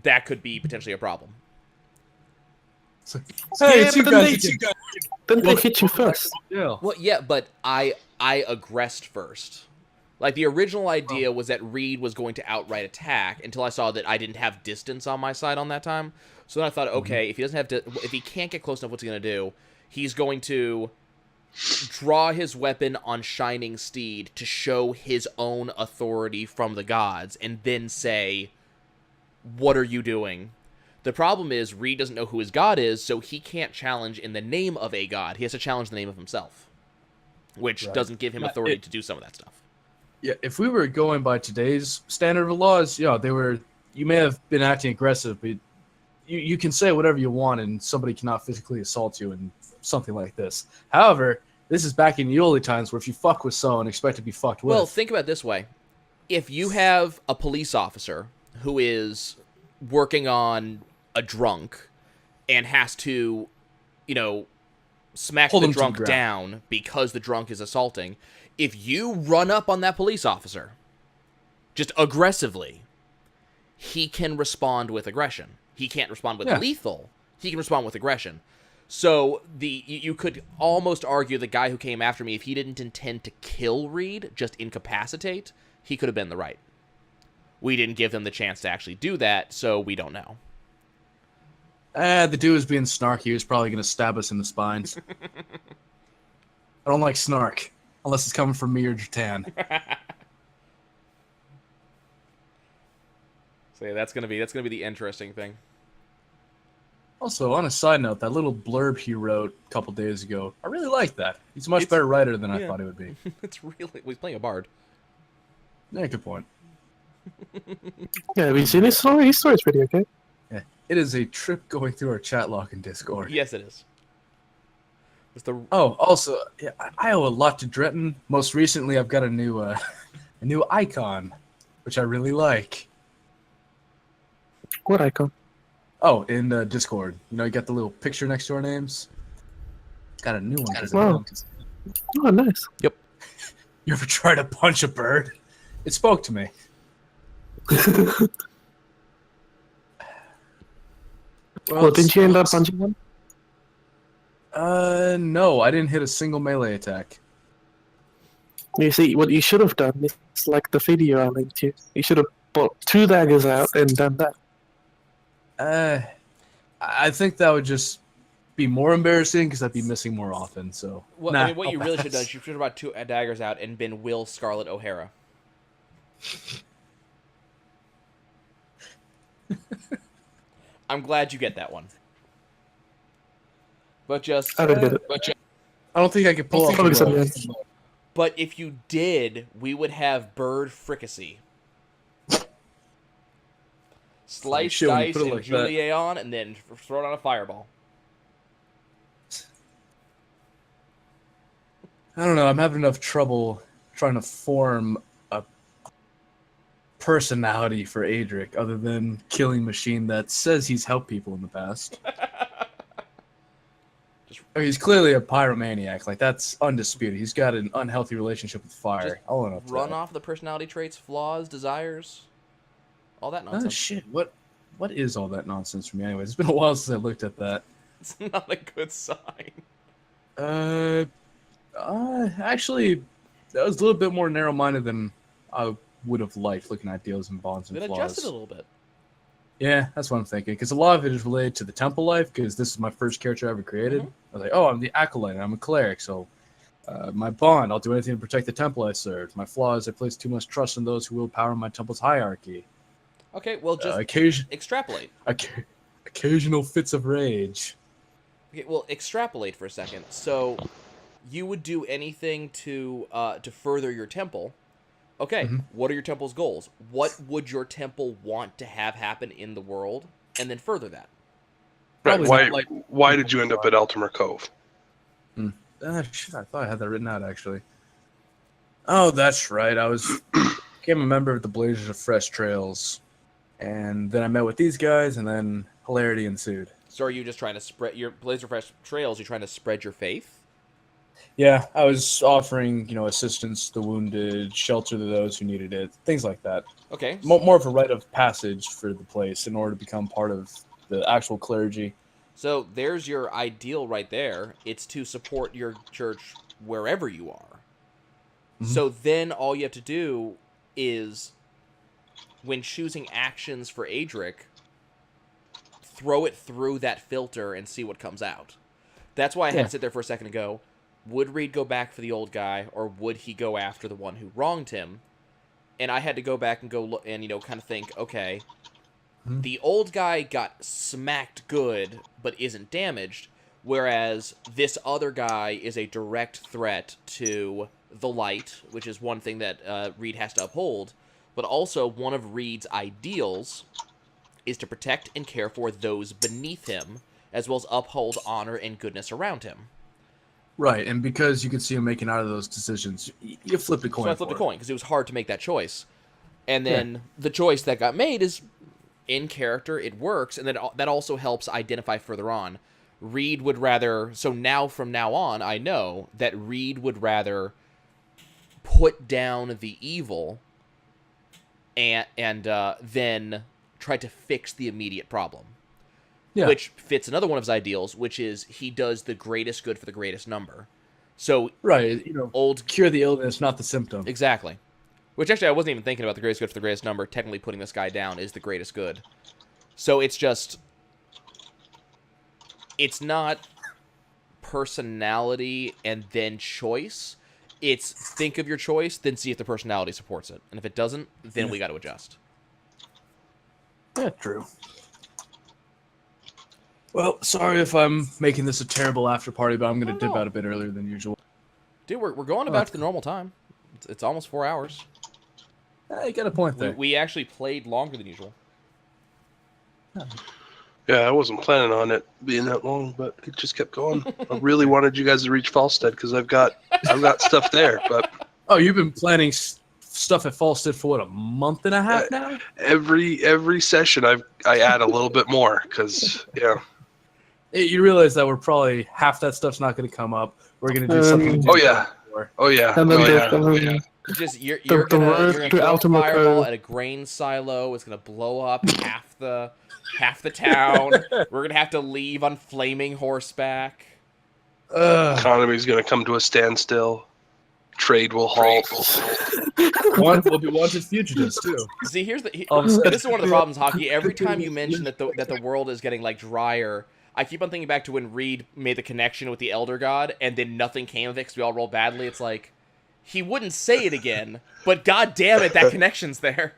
That could be potentially a problem. Hey, Yeah, it's you but then guys. they- You guys. Then they hit you first. Yeah. Well, yeah, but I aggressed first. Like, the original idea was that Reed was going to outright attack until I saw that I didn't have distance on my side on that time. So then I thought, okay, if he doesn't have if he can't get close enough, what's he going to do? He's going to draw his weapon on Shining Steed to show his own authority from the gods and then say, what are you doing? The problem is Reed doesn't know who his god is, so he can't challenge in the name of a god. He has to challenge the name of himself, which doesn't give him authority to do some of that stuff. Yeah, if we were going by today's standard of laws, you may have been acting aggressive, but you can say whatever you want and somebody cannot physically assault you in something like this. However, this is back in the old times where if you fuck with someone, expect to be fucked with. Well, think about it this way. If you have a police officer who is working on a drunk and has to, smack Hold the him to the drunk ground. down because the drunk is assaulting. If you run up on that police officer, just aggressively, he can respond with aggression. He can't respond with lethal. He can respond with aggression. So you could almost argue the guy who came after me, if he didn't intend to kill Rede, just incapacitate, he could have been the right. We didn't give them the chance to actually do that, so we don't know. The dude was being snarky. He was probably going to stab us in the spines. I don't like snark, unless it's coming from me or Dretan. So yeah, that's gonna be the interesting thing. Also, on a side note, that little blurb he wrote a couple days ago, I really like that. He's a much better writer than I thought he would be. It's really... Well, he's playing a bard. Yeah, good point. Yeah, have you seen his story? His story's pretty okay. Yeah, it is a trip going through our chat log in Discord. Yes, it is. It's the... Oh, also, yeah, I owe a lot to Dretan. Most recently, I've got a new icon, which I really like. What icon? Oh, in Discord. You know, you got the little picture next to our names? Got a new one. Wow. Oh, nice. Yep. You ever try to punch a bird? It spoke to me. Well, didn't you end up punching him? No, I didn't hit a single melee attack. You see, what you should have done is like the video I linked you. You should have brought 2 daggers out and done that. I think that would just be more embarrassing because I'd be missing more often. So, well, I mean, what you really should have done is you should have brought 2 daggers out and been Will Scarlett O'Hara. I'm glad you get that one. But just... I don't get it. I don't think I could pull off. But if you did, we would have bird fricassee. Slice, Shit, when you dice, put it and like that. julienne, and then throw it on a fireball. I don't know. I'm having enough trouble trying to form a personality for Adrik other than killing machine that says he's helped people in the past. I mean, he's clearly a pyromaniac. Like, that's undisputed. He's got an unhealthy relationship with fire. I'll own up to Run that. off the personality traits, flaws, desires, all that Oh, nonsense. shit. What is all that nonsense for me anyways? It's been a while since I looked at that. It's not a good sign. Actually, that was a little bit more narrow-minded than I would have liked, looking at deals and bonds and It flaws. adjusted a little bit. Yeah, that's what I'm thinking. Because a lot of it is related to the temple life, because this is my first character I ever created. Mhm. I was like, oh, I'm the Acolyte, and I'm a cleric, so my bond, I'll do anything to protect the temple I serve. My flaws, I place too much trust in those who will power my temple's hierarchy. Okay, well, just extrapolate. Occasional fits of rage. Okay, well, extrapolate for a second. So, you would do anything to further your temple. Okay, What are your temple's goals? What would your temple want to have happen in the world? And then further that. Right. Probably Why did you end up at Eltimer Cove? Shit, I thought I had that written out, actually. Oh, that's right. I became a member of the Blazers of Fresh Trails. And then I met with these guys, and then hilarity ensued. So are you just trying to spread your Blazer Fresh Trails? You're trying to spread your faith? Yeah, I was offering, assistance to the wounded, shelter to those who needed it, things like that. Okay. More of a rite of passage for the place in order to become part of the actual clergy. So there's your ideal right there. It's to support your church wherever you are. So then all you have to do is, when choosing actions for Adrik, throw it through that filter and see what comes out. That's why I had to sit there for a second and go, would Rede go back for the old guy, or would he go after the one who wronged him? And I had to go back and go look and, kind of think, okay, the old guy got smacked good, but isn't damaged, whereas this other guy is a direct threat to the light, which is one thing that Rede has to uphold, but also one of Rede's ideals is to protect and care for those beneath him, as well as uphold honor and goodness around him. Right, and because you could see him making out of those decisions, you flip a coin. So I flipped a coin, because it was hard to make that choice. And then the choice that got made is, in character, it works, and then that also helps identify further on. Rede would rather. So now, from now on, I know that Rede would rather put down the evil and then try to fix the immediate problem. Yeah. Which fits another one of his ideals, which is he does the greatest good for the greatest number. So Right. old Cure the illness, not the symptom. exactly. Which actually I wasn't even thinking about the greatest good for the greatest number. Technically, putting this guy down is the greatest good. So it's just, it's not personality and then choice. It's think of your choice, then see if the personality supports it. And if it doesn't, then we got to adjust. Yeah, true. Well, sorry if I'm making this a terrible after party, but I'm going to dip out a bit earlier than usual. Dude, we're going about to the normal time. It's almost 4 hours. You got a point there. We actually played longer than usual. Yeah, I wasn't planning on it being that long, but it just kept going. I really wanted you guys to reach Falstead because I've got stuff there, but Oh, you've been planning stuff at Falstead for what, a month and a half now? every session I add a little bit more because You realize that we're probably half that stuff's not going to come up. We're going to do something. Oh yeah. And then Just you're The gonna road throw to a Ultima fireball Code. at a grain silo. It's gonna blow up half the town. We're gonna have to leave on flaming horseback. Economy's gonna come to a standstill. Trade will halt. We'll be wanted fugitives too. See, here's This this is one of the problems, Hockey. Every time you mention that the world is getting like drier, I keep on thinking back to when Rede made the connection with the Elder God, and then nothing came of it because we all rolled badly. It's like he wouldn't say it again, but god damn it, that connection's there.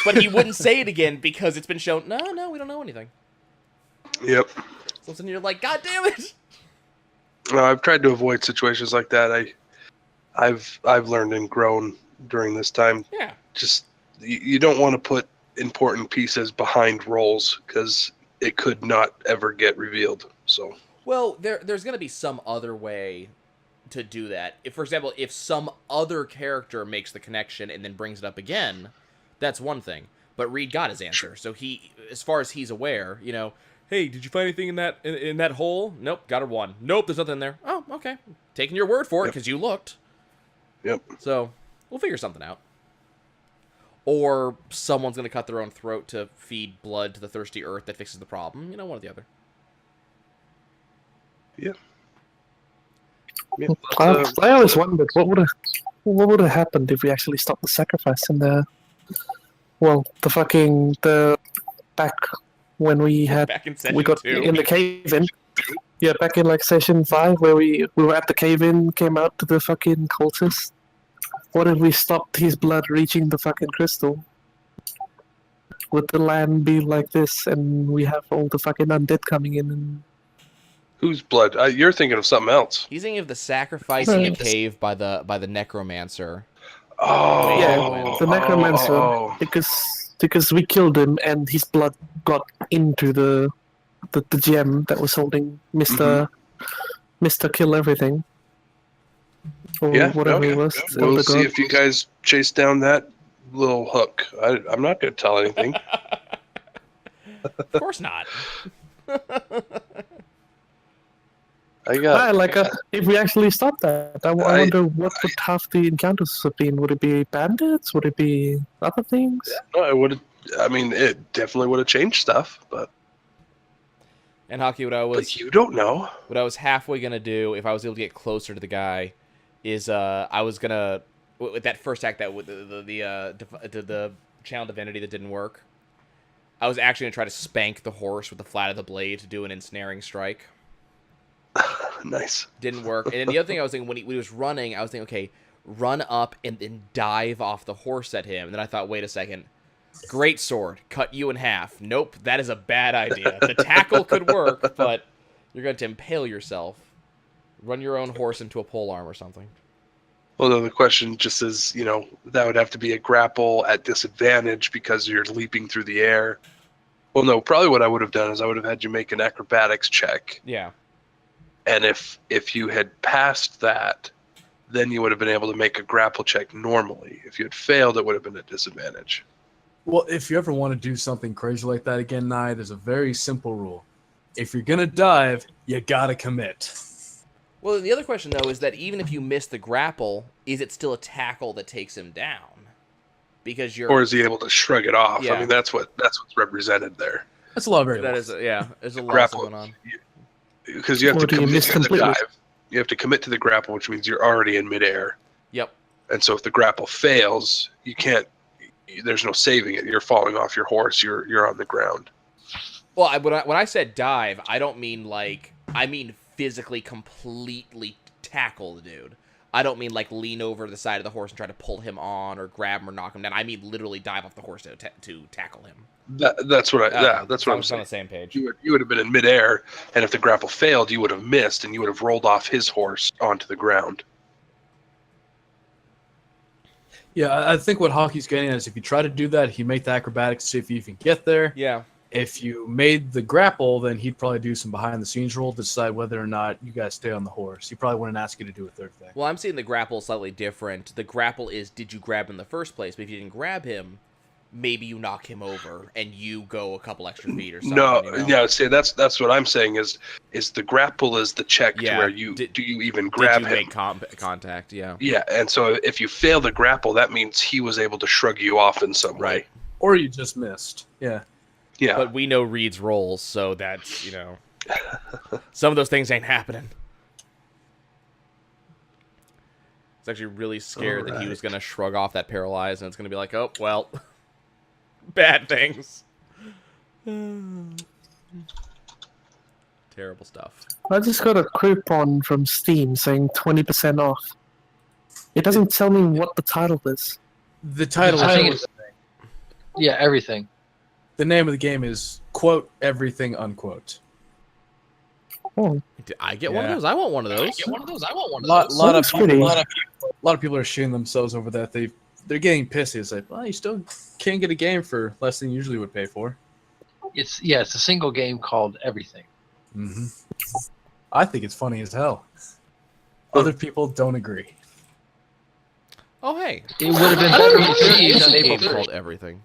But he wouldn't say it again because it's been shown. No, we don't know anything. Yep. So then you're like, god damn it. No, I've tried to avoid situations like that. I've learned and grown during this time. Yeah. Just you don't want to put important pieces behind roles because it could not ever get revealed. So. Well, there's going to be some other way to do that. If, for example, if some other character makes the connection and then brings it up again, that's one thing. But Rede got his answer, so he, as far as he's aware, hey, did you find anything in that hole? Nope, got a 1. Nope, there's nothing there. Oh, okay. Taking your word for it because you looked. Yep. So we'll figure something out. Or someone's going to cut their own throat to feed blood to the thirsty earth that fixes the problem. One or the other. Yeah. I always wondered what would have happened if we actually stopped the sacrifice in the back when we had Back in session we got 2. in the cave in. Yeah, back in like session 5 where we were at the cave in, came out to the fucking cultist. What if we stopped his blood reaching the fucking crystal? Would the land be like this and we have all the fucking undead coming in and Whose blood? You're thinking of something else. He's thinking of the sacrificing cave by the necromancer. Oh. yeah, the necromancer Oh. because we killed him and his blood got into the gem that was holding Mr. Kill Everything. Or Yeah, whatever okay. it was. We'll Elder see God. if you guys chase down that little hook. I'm not going to tell anything. Of course not. If we actually stopped that, I wonder what would half the encounters have been. Would it be bandits? Would it be other things? No, it would. I mean, it definitely would have changed stuff, but And Hockey, but you don't know. what I was halfway gonna do if I was able to get closer to the guy is I was gonna with that first act that with the channel divinity that didn't work. I was actually gonna try to spank the horse with the flat of the blade to do an ensnaring strike. Nice. Didn't work. And then the other thing I was thinking when he was running, I was thinking, okay, run up and then dive off the horse at him. And then I thought, wait a second. Great sword, cut you in half. Nope, that is a bad idea. The tackle could work, but you're going to impale yourself. Run your own horse into a polearm or something. Well, then the question just is, that would have to be a grapple at disadvantage because you're leaping through the air. Well, no, probably what I would have done is I would have had you make an acrobatics check. Yeah. And if you had passed that, then you would have been able to make a grapple check normally. If you had failed, it would have been a disadvantage. Well, if you ever want to do something crazy like that again, Nye, there's a very simple rule. if you're gonna dive, you gotta commit. Well, the other question, though, is that even if you miss the grapple, is it still a tackle that takes him down? Because you're... Or is he able to shrug it off? Yeah. I mean, that's what's represented there. That's a lot of That variables. is, yeah, there's a lot Grapple. going on. Because you have Or to do you commit miss to the completely? dive. You have to commit to the grapple, which means you're already in midair. Yep. And so if the grapple fails, you can't. There's no saving it. You're falling off your horse. You're on the ground. Well, when I said dive, I don't mean I mean physically completely tackle the dude. I don't mean lean over the side of the horse and try to pull him on or grab him or knock him down. I mean literally dive off the horse to tackle him. That's what that's what I'm on saying. the same page. You would have been in midair, and if the grapple failed, you would have missed, and you would have rolled off his horse onto the ground. Yeah, I think what Hockey's getting at is if you try to do that, he'd make the acrobatics to see if you even get there. Yeah. If you made the grapple, then he'd probably do some behind-the-scenes roll to decide whether or not you guys stay on the horse. He probably wouldn't ask you to do a third thing. Well, I'm seeing the grapple slightly different. The grapple is, did you grab him in the first place? But if you didn't grab him, maybe you knock him over and you go a couple extra feet or something. No, you know? yeah, see, that's what I'm saying is the grapple is the check Yeah, to where you do you even Did grab you him? make contact? Yeah. Yeah, and so if you fail the grapple, that means he was able to shrug you off in some way. Right. Or you just missed. Yeah. Yeah. But we know Reed's rolls, so that's, some of those things ain't happening. It's actually really scared that he was going to shrug off that paralyze, and it's going to be like, oh, well, bad things. Terrible stuff. I just got a coupon from Steam saying 20% off. It doesn't tell me what the title is. The title I think is... it's- Yeah, everything. The name of the game is, quote, everything, unquote. Oh, Did I get one of Yeah. those? I want one of those. A lot of Looks pretty. people, a lot of people are shitting themselves over that. They're getting pissy. It's like, well, you still can't get a game for less than you usually would pay for. It's a single game called Everything. Mm-hmm. I think it's funny as hell. Other people don't agree. Oh, hey. It would have been I don't better know if there you is on a April game 3rd. called Everything.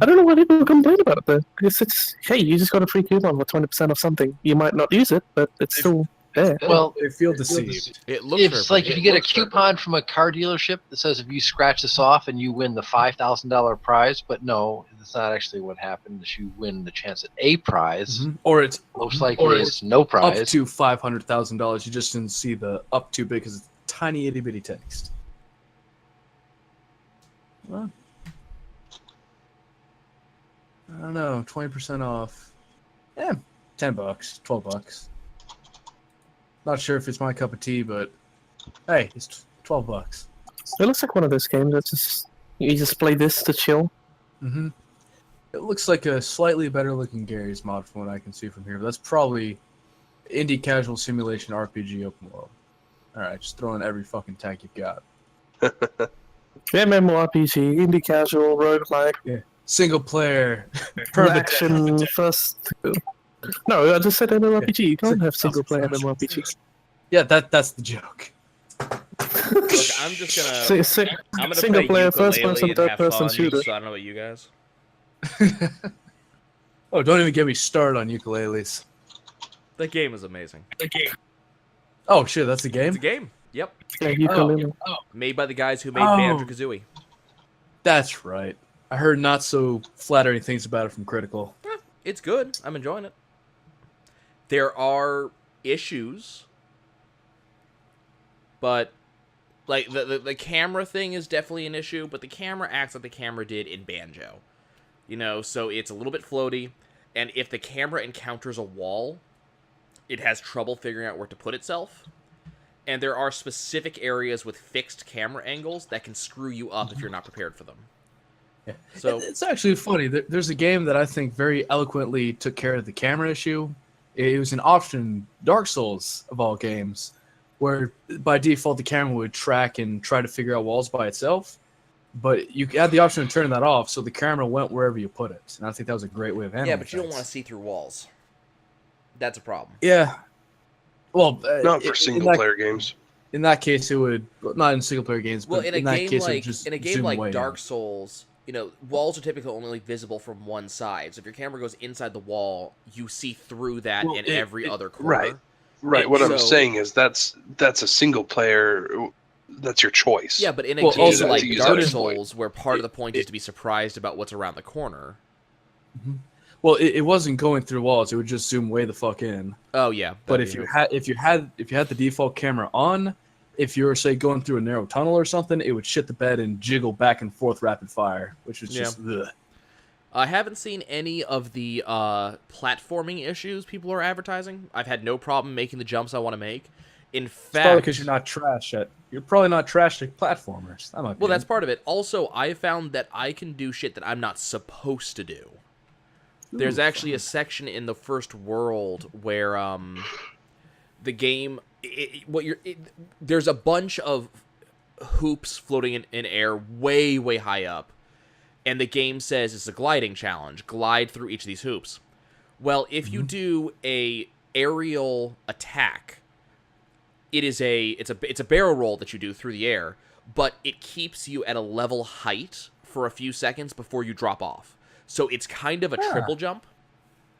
I don't know why people complain about it though. Because it's, hey, you just got a free coupon for 20% off something. You might not use it, but it's still there. Well, They feel deceived. It looks it's like if you get a coupon from a car dealership that says if you scratch this off and you win the $5,000 prize, but no, that's not actually what happened. You win the chance at a prize. Mhm. Or it's Most likely it's no up prize. to $500,000. You just didn't see the up to because it's tiny itty bitty text. Well, I don't know. 20% off. Yeah, $10, $12. Not sure if it's my cup of tea, but hey, it's $12. It looks like one of those games that's just you just play this to chill. Mm-hmm. It looks like a slightly better looking Gary's mod from what I can see from here. But that's probably indie casual simulation RPG open world. All right, just throw in every fucking tag you've got. MMORPG, indie casual, roguelike, Single player, permadeath. action first. No, I just said MMORPG. You can't have single player MMORPG. Yeah, that's the joke. Look, I'm just gonna. I'm gonna single play player, ukulele first person, and third have person fun, shooter. So I don't know about you guys. Oh, don't even get me started on ukuleles. The game is amazing. Oh shit, that's a game? It's a game. Yep. Yeah, ukulele. Made by the guys who made Oh. Banjo-Kazooie. That's right. I heard not so flattering things about it from Critical. It's good. I'm enjoying it. There are issues, but like the camera thing is definitely an issue, but the camera acts like the camera did in Banjo. So it's a little bit floaty, and if the camera encounters a wall, it has trouble figuring out where to put itself. And there are specific areas with fixed camera angles that can screw you up if you're not prepared for them. Yeah. So It's actually funny. There's a game that I think very eloquently took care of the camera issue. It was an option, Dark Souls of all games, where by default the camera would track and try to figure out walls by itself. But you had the option to turn that off, so the camera went wherever you put it. And I think that was a great way of handling it. yeah, but you don't want to see through walls. That's a problem. Yeah. Well, Not for in single player games. In that case, it would not in single player games. Well, but in a that game case, it would like just in a game zoom like away. Dark Souls, walls are typically only visible from one side. So if your camera goes inside the wall, you see through that in every other corner. Right. What I'm saying is that's a single player. That's your choice. Yeah, but in a game also, like to use Dark that Souls, where part of the point is to be surprised about what's around the corner. Well, it wasn't going through walls; it would just zoom way the fuck in. Oh yeah, But if you had the default camera on, if you were say going through a narrow tunnel or something, it would shit the bed and jiggle back and forth rapid fire, which was just ugh. I haven't seen any of the platforming issues people are advertising. I've had no problem making the jumps I want to make. In fact, probably because you're probably not trash at platformers. Well, that's part of it. Also, I found that I can do shit that I'm not supposed to do. There's actually a section in the first world where the game there's a bunch of hoops floating in air way high up, and the game says it's a gliding challenge. Glide through each of these hoops. Well, if you do a aerial attack, it's a barrel roll that you do through the air, but it keeps you at a level height for a few seconds before you drop off. So it's kind of a triple jump.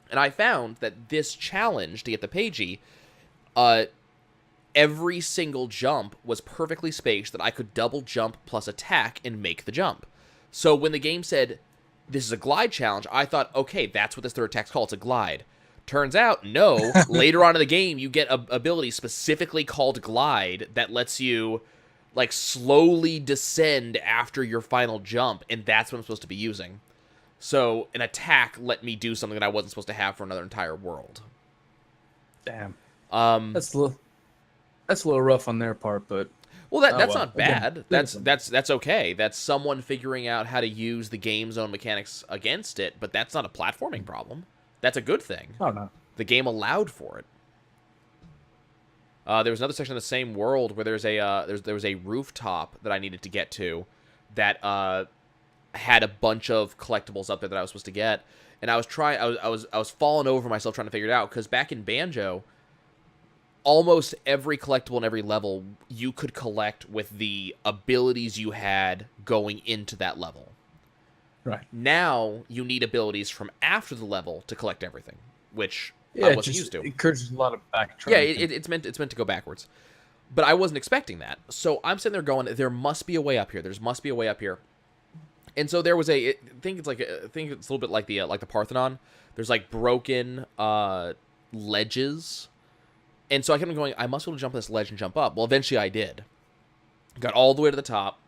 And I found that this challenge to get the Pagey, every single jump was perfectly spaced that I could double jump plus attack and make the jump. So when the game said, this is a glide challenge, I thought, okay, that's what this third attack's called. It's a glide. Turns out, no. Later on in the game, you get an ability specifically called glide that lets you slowly descend after your final jump, and that's what I'm supposed to be using. So an attack let me do something that I wasn't supposed to have for another entire world. Damn. That's a little rough on their part, but that's not bad. Again, that's okay. That's someone figuring out how to use the game's own mechanics against it, but that's not a platforming problem. That's a good thing. Oh no. The game allowed for it. There was another section of the same world where there was a rooftop that I needed to get to that had a bunch of collectibles up there that I was supposed to get, and I was falling over myself trying to figure it out, because back in Banjo, almost every collectible in every level you could collect with the abilities you had going into that level. Right. Now you need abilities from after the level to collect everything, which I wasn't used to. It encourages a lot of backtracking. Yeah, it's meant to go backwards, but I wasn't expecting that. So I'm sitting there going, there must be a way up here. There must be a way up here. And so there was I think it's a little bit like the Parthenon. There's broken ledges, and so I kept going, I must be able to jump this ledge and jump up. Well, eventually I did. Got all the way to the top.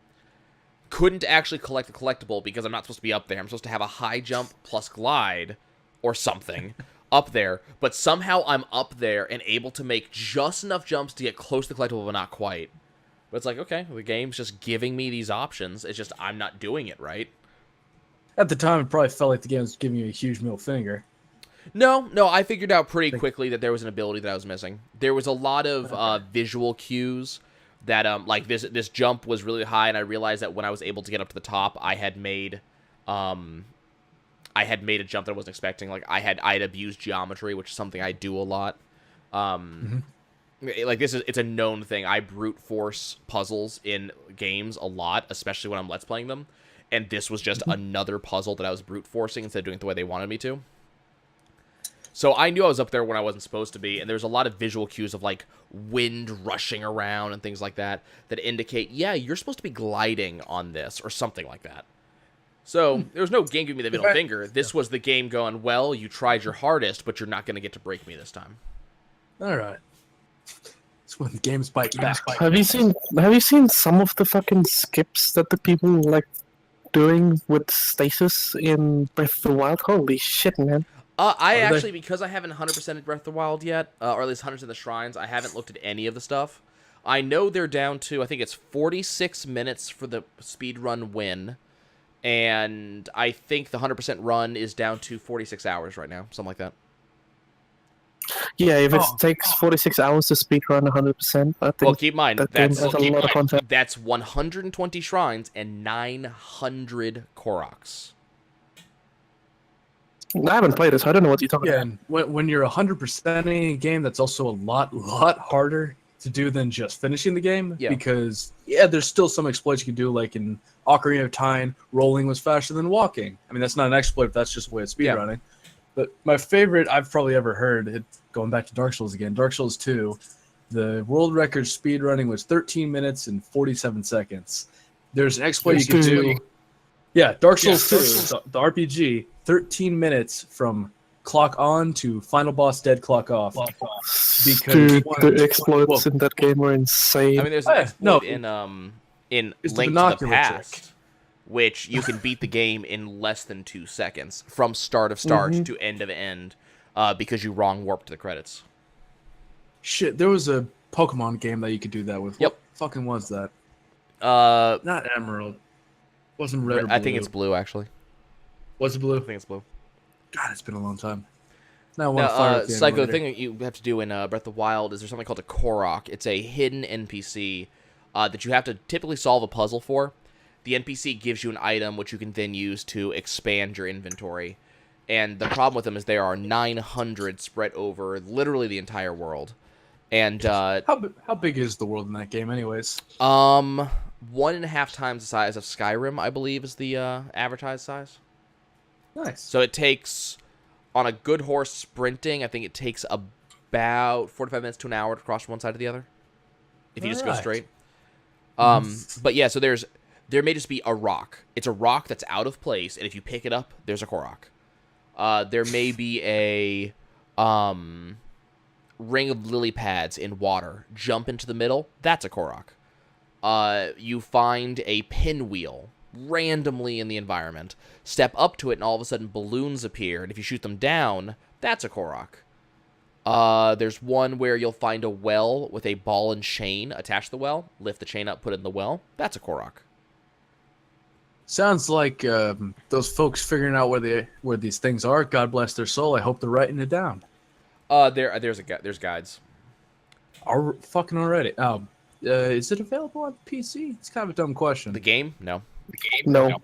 Couldn't actually collect the collectible because I'm not supposed to be up there. I'm supposed to have a high jump plus glide or something up there. But somehow I'm up there and able to make just enough jumps to get close to the collectible, but not quite. But it's okay, the game's just giving me these options. It's just I'm not doing it right. At the time, it probably felt like the game was giving you a huge middle finger. No, I figured out pretty quickly that there was an ability that I was missing. There was a lot of visual cues that this jump was really high, and I realized that when I was able to get up to the top, I had made a jump that I wasn't expecting. I had abused geometry, which is something I do a lot. It's a known thing. I brute force puzzles in games a lot, especially when I'm Let's Playing them. And this was just another puzzle that I was brute forcing instead of doing it the way they wanted me to. So I knew I was up there when I wasn't supposed to be, and there's a lot of visual cues of wind rushing around and things like that indicate, yeah, you're supposed to be gliding on this or something like that. So there was no game giving me the middle finger. This was the game going, well, you tried your hardest, but you're not going to get to break me this time. All right. It's when the games bite back. Have you seen some of the fucking skips that the people doing with stasis in Breath of the Wild? Holy shit, man. Because I haven't 100%ed Breath of the Wild yet, or at least 100% of the shrines, I haven't looked at any of the stuff. I know they're down to, I think it's 46 minutes for the speedrun win, and I think the 100% run is down to 46 hours right now, something like that. Yeah, if it takes 46 hours to speedrun 100%, I think. Well, keep in mind that's a lot of content. That's 120 shrines and 900 Koroks. I haven't played it, so I don't know what you're talking about. And when you're 100%ing a game, that's also a lot harder. to do than just finishing the game. Yeah. Because, yeah, there's still some exploits you can do, like in Ocarina of Time, rolling was faster than walking. I mean, that's not an exploit, that's just a way of speedrunning. But my favorite I've probably ever heard, going back to Dark Souls again, Dark Souls 2, the world record speedrunning was 13 minutes and 47 seconds. There's an exploit you can do. Yeah, Dark Souls 2, the RPG, 13 minutes from clock on to final boss dead, clock off. Because Dude, the exploits in that game were insane. I mean, there's an exploit in Link to the Past, which you can beat the game in less than 2 seconds from start of start to end of end because you wrong warped the credits. Shit, there was a Pokemon game that you could do that with. Yep. What fucking was that? Not Emerald. Wasn't red or blue. I think it's blue, actually. Was it blue? I think it's blue. God, it's been a long time. Now, Psycho, the thing that you have to do in Breath of the Wild is there's something called a Korok. It's a hidden NPC that you have to typically solve a puzzle for. The NPC gives you an item which you can then use to expand your inventory. And the problem with them is there are 900 spread over literally the entire world. And how big is the world in that game, anyways? 1.5 times the size of Skyrim, I believe, is the advertised size. Nice. So it takes, on a good horse sprinting, I think it takes about 45 minutes to an hour to cross from one side to the other, if you just go straight. But yeah, so there may just be a rock. It's a rock that's out of place, and if you pick it up, there's a Korok. There may be a ring of lily pads in water. Jump into the middle, that's a Korok. You find a pinwheel randomly in the environment. Step up to it, and all of a sudden balloons appear, and if you shoot them down, that's a Korok. There's one where you'll find a well with a ball and chain attached to the well. Lift the chain up, put it in the well. That's a Korok. Sounds like those folks figuring out where these things are. God bless their soul. I hope they're writing it down. There's guides. Are fucking already? Is it available on PC? It's kind of a dumb question. The game? No. No.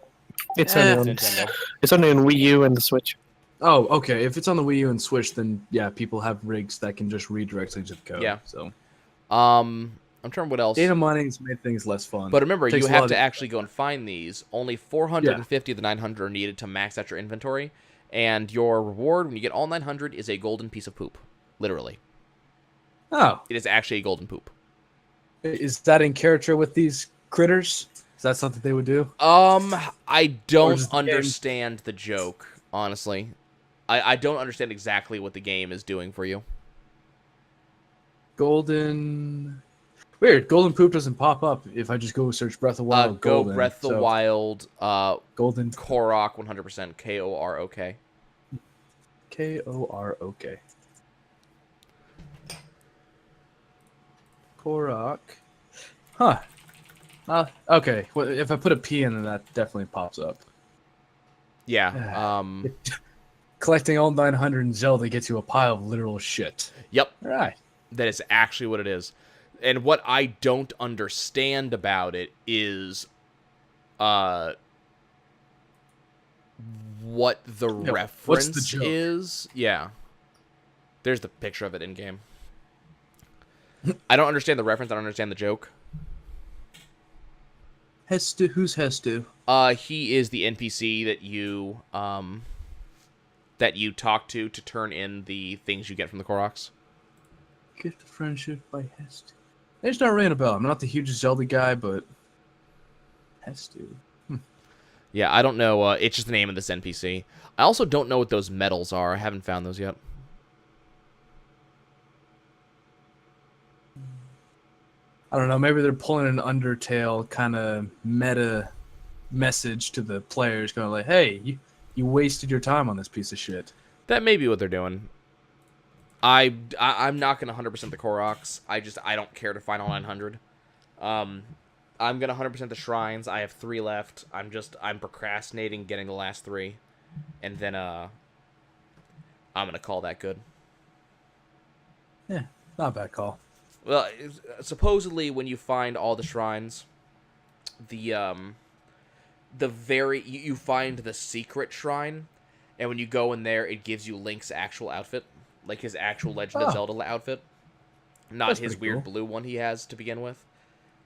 It's only on Wii U and the Switch. Oh, okay. If it's on the Wii U and Switch, then yeah, people have rigs that can just read directly to the code. Yeah. So, I'm trying to remember what else. Data mining's made things less fun. But remember, you have to actually go and find these. Only 450 of the 900 are needed to max out your inventory, and your reward when you get all 900 is a golden piece of poop. Literally. Oh. It is actually a golden poop. Is that in character with these critters? Is that something they would do? I don't understand the joke, honestly. I don't understand exactly what the game is doing for you. Golden... Weird. Golden poop doesn't pop up if I just go search Breath of the Wild. Go Golden, Breath of the Wild. Golden Korok 100%. Korok. Korok. Korok. Huh. Okay. Well, if I put a P in, then that definitely pops up. Yeah. Collecting all 900 in Zelda gets you a pile of literal shit. Yep. All right. That is actually what it is. And what I don't understand about it is what the reference is. Yeah. There's the picture of it in game. I don't understand the reference. I don't understand the joke. Hestu, who's Hestu? He is the NPC that you talk to turn in the things you get from the Koroks. Gift of Friendship by Hestu. It's not ringing a bell. I'm not the hugest Zelda guy, but Hestu. Yeah, I don't know. It's just the name of this NPC. I also don't know what those medals are. I haven't found those yet. I don't know. Maybe they're pulling an Undertale kind of meta message to the players, going like, "Hey, you wasted your time on this piece of shit." That may be what they're doing. I'm not gonna 100% the Koroks. I don't care to find all 900. I'm gonna 100% the shrines. I have 3 left. I'm procrastinating getting the last 3, and then I'm gonna call that good. Yeah, not a bad call. Well, supposedly when you find all the shrines, you find the secret shrine, and when you go in there, it gives you Link's actual outfit, like his actual Legend of Zelda outfit. not That's his pretty weird cool. blue one he has to begin with.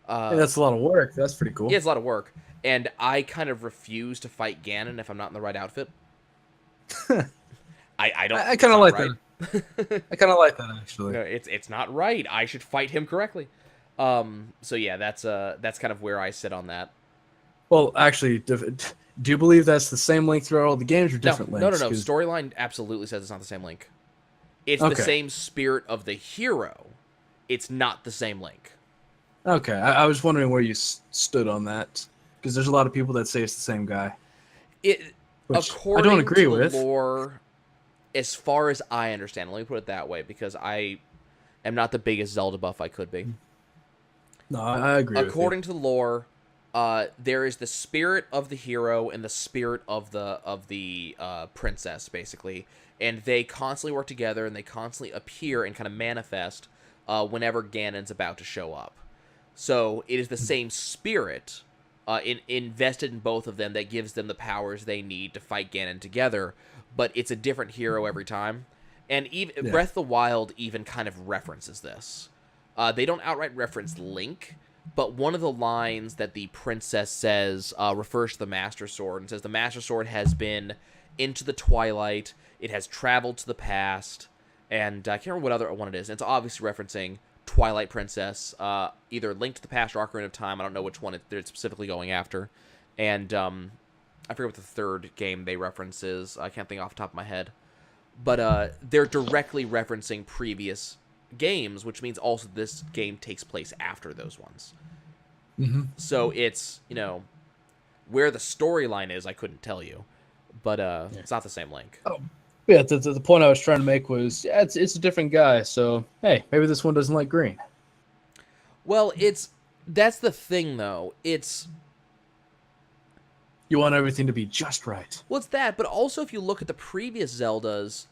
Hey, that's a lot of work. That's pretty cool. Yeah, it's a lot of work, and I kind of refuse to fight Ganon if I'm not in the right outfit. I don't. I kind of like right. that. I kind of like that actually. No, it's not right. I should fight him correctly. So yeah, that's kind of where I sit on that. Well, actually, do you believe that's the same link throughout all the games or different No. links? 'Cause- Storyline absolutely says it's not the same link. It's Okay. the same spirit of the hero. It's not the same link. Okay, I was wondering where you stood on that because there's a lot of people that say it's the same guy. It Which according I don't agree to the with. lore, as far as I understand, let me put it that way because I am not the biggest Zelda buff I could be. No, I agree. According to the lore, there is the spirit of the hero and the spirit of the princess, basically, and they constantly work together and they constantly appear and kind of manifest whenever Ganon's about to show up. So it is the same spirit invested in both of them that gives them the powers they need to fight Ganon together, but it's a different hero every time. And even Breath of the Wild even kind of references this. They don't outright reference Link, but one of the lines that the princess says refers to the Master Sword and says the Master Sword has been into the twilight, it has traveled to the past, and I can't remember what other one it is. It's obviously referencing Twilight Princess, either Link to the Past or Ocarina of Time. I don't know which one they're specifically going after. And I forget what the third game they reference is. I can't think off the top of my head. But they're directly referencing previous games, which means also this game takes place after those ones. Mm-hmm. So it's, where the storyline is, I couldn't tell you. But it's not the same Link. Oh. Yeah, the point I was trying to make was, it's a different guy, so, hey, maybe this one doesn't like green. Well, that's the thing, though. You want everything to be just right. Well, it's that, but also if you look at the previous Zeldas,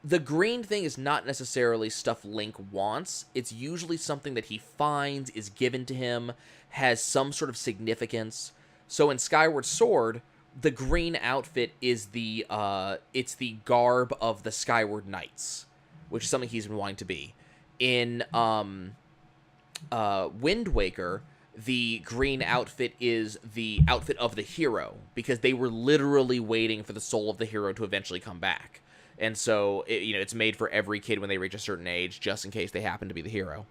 the green thing is not necessarily stuff Link wants. It's usually something that he finds, is given to him, has some sort of significance. So in Skyward Sword, the green outfit is it's the garb of the Skyward Knights, which is something he's been wanting to be. In Wind Waker, the green outfit is the outfit of the hero, because they were literally waiting for the soul of the hero to eventually come back. And so, it's made for every kid when they reach a certain age, just in case they happen to be the hero.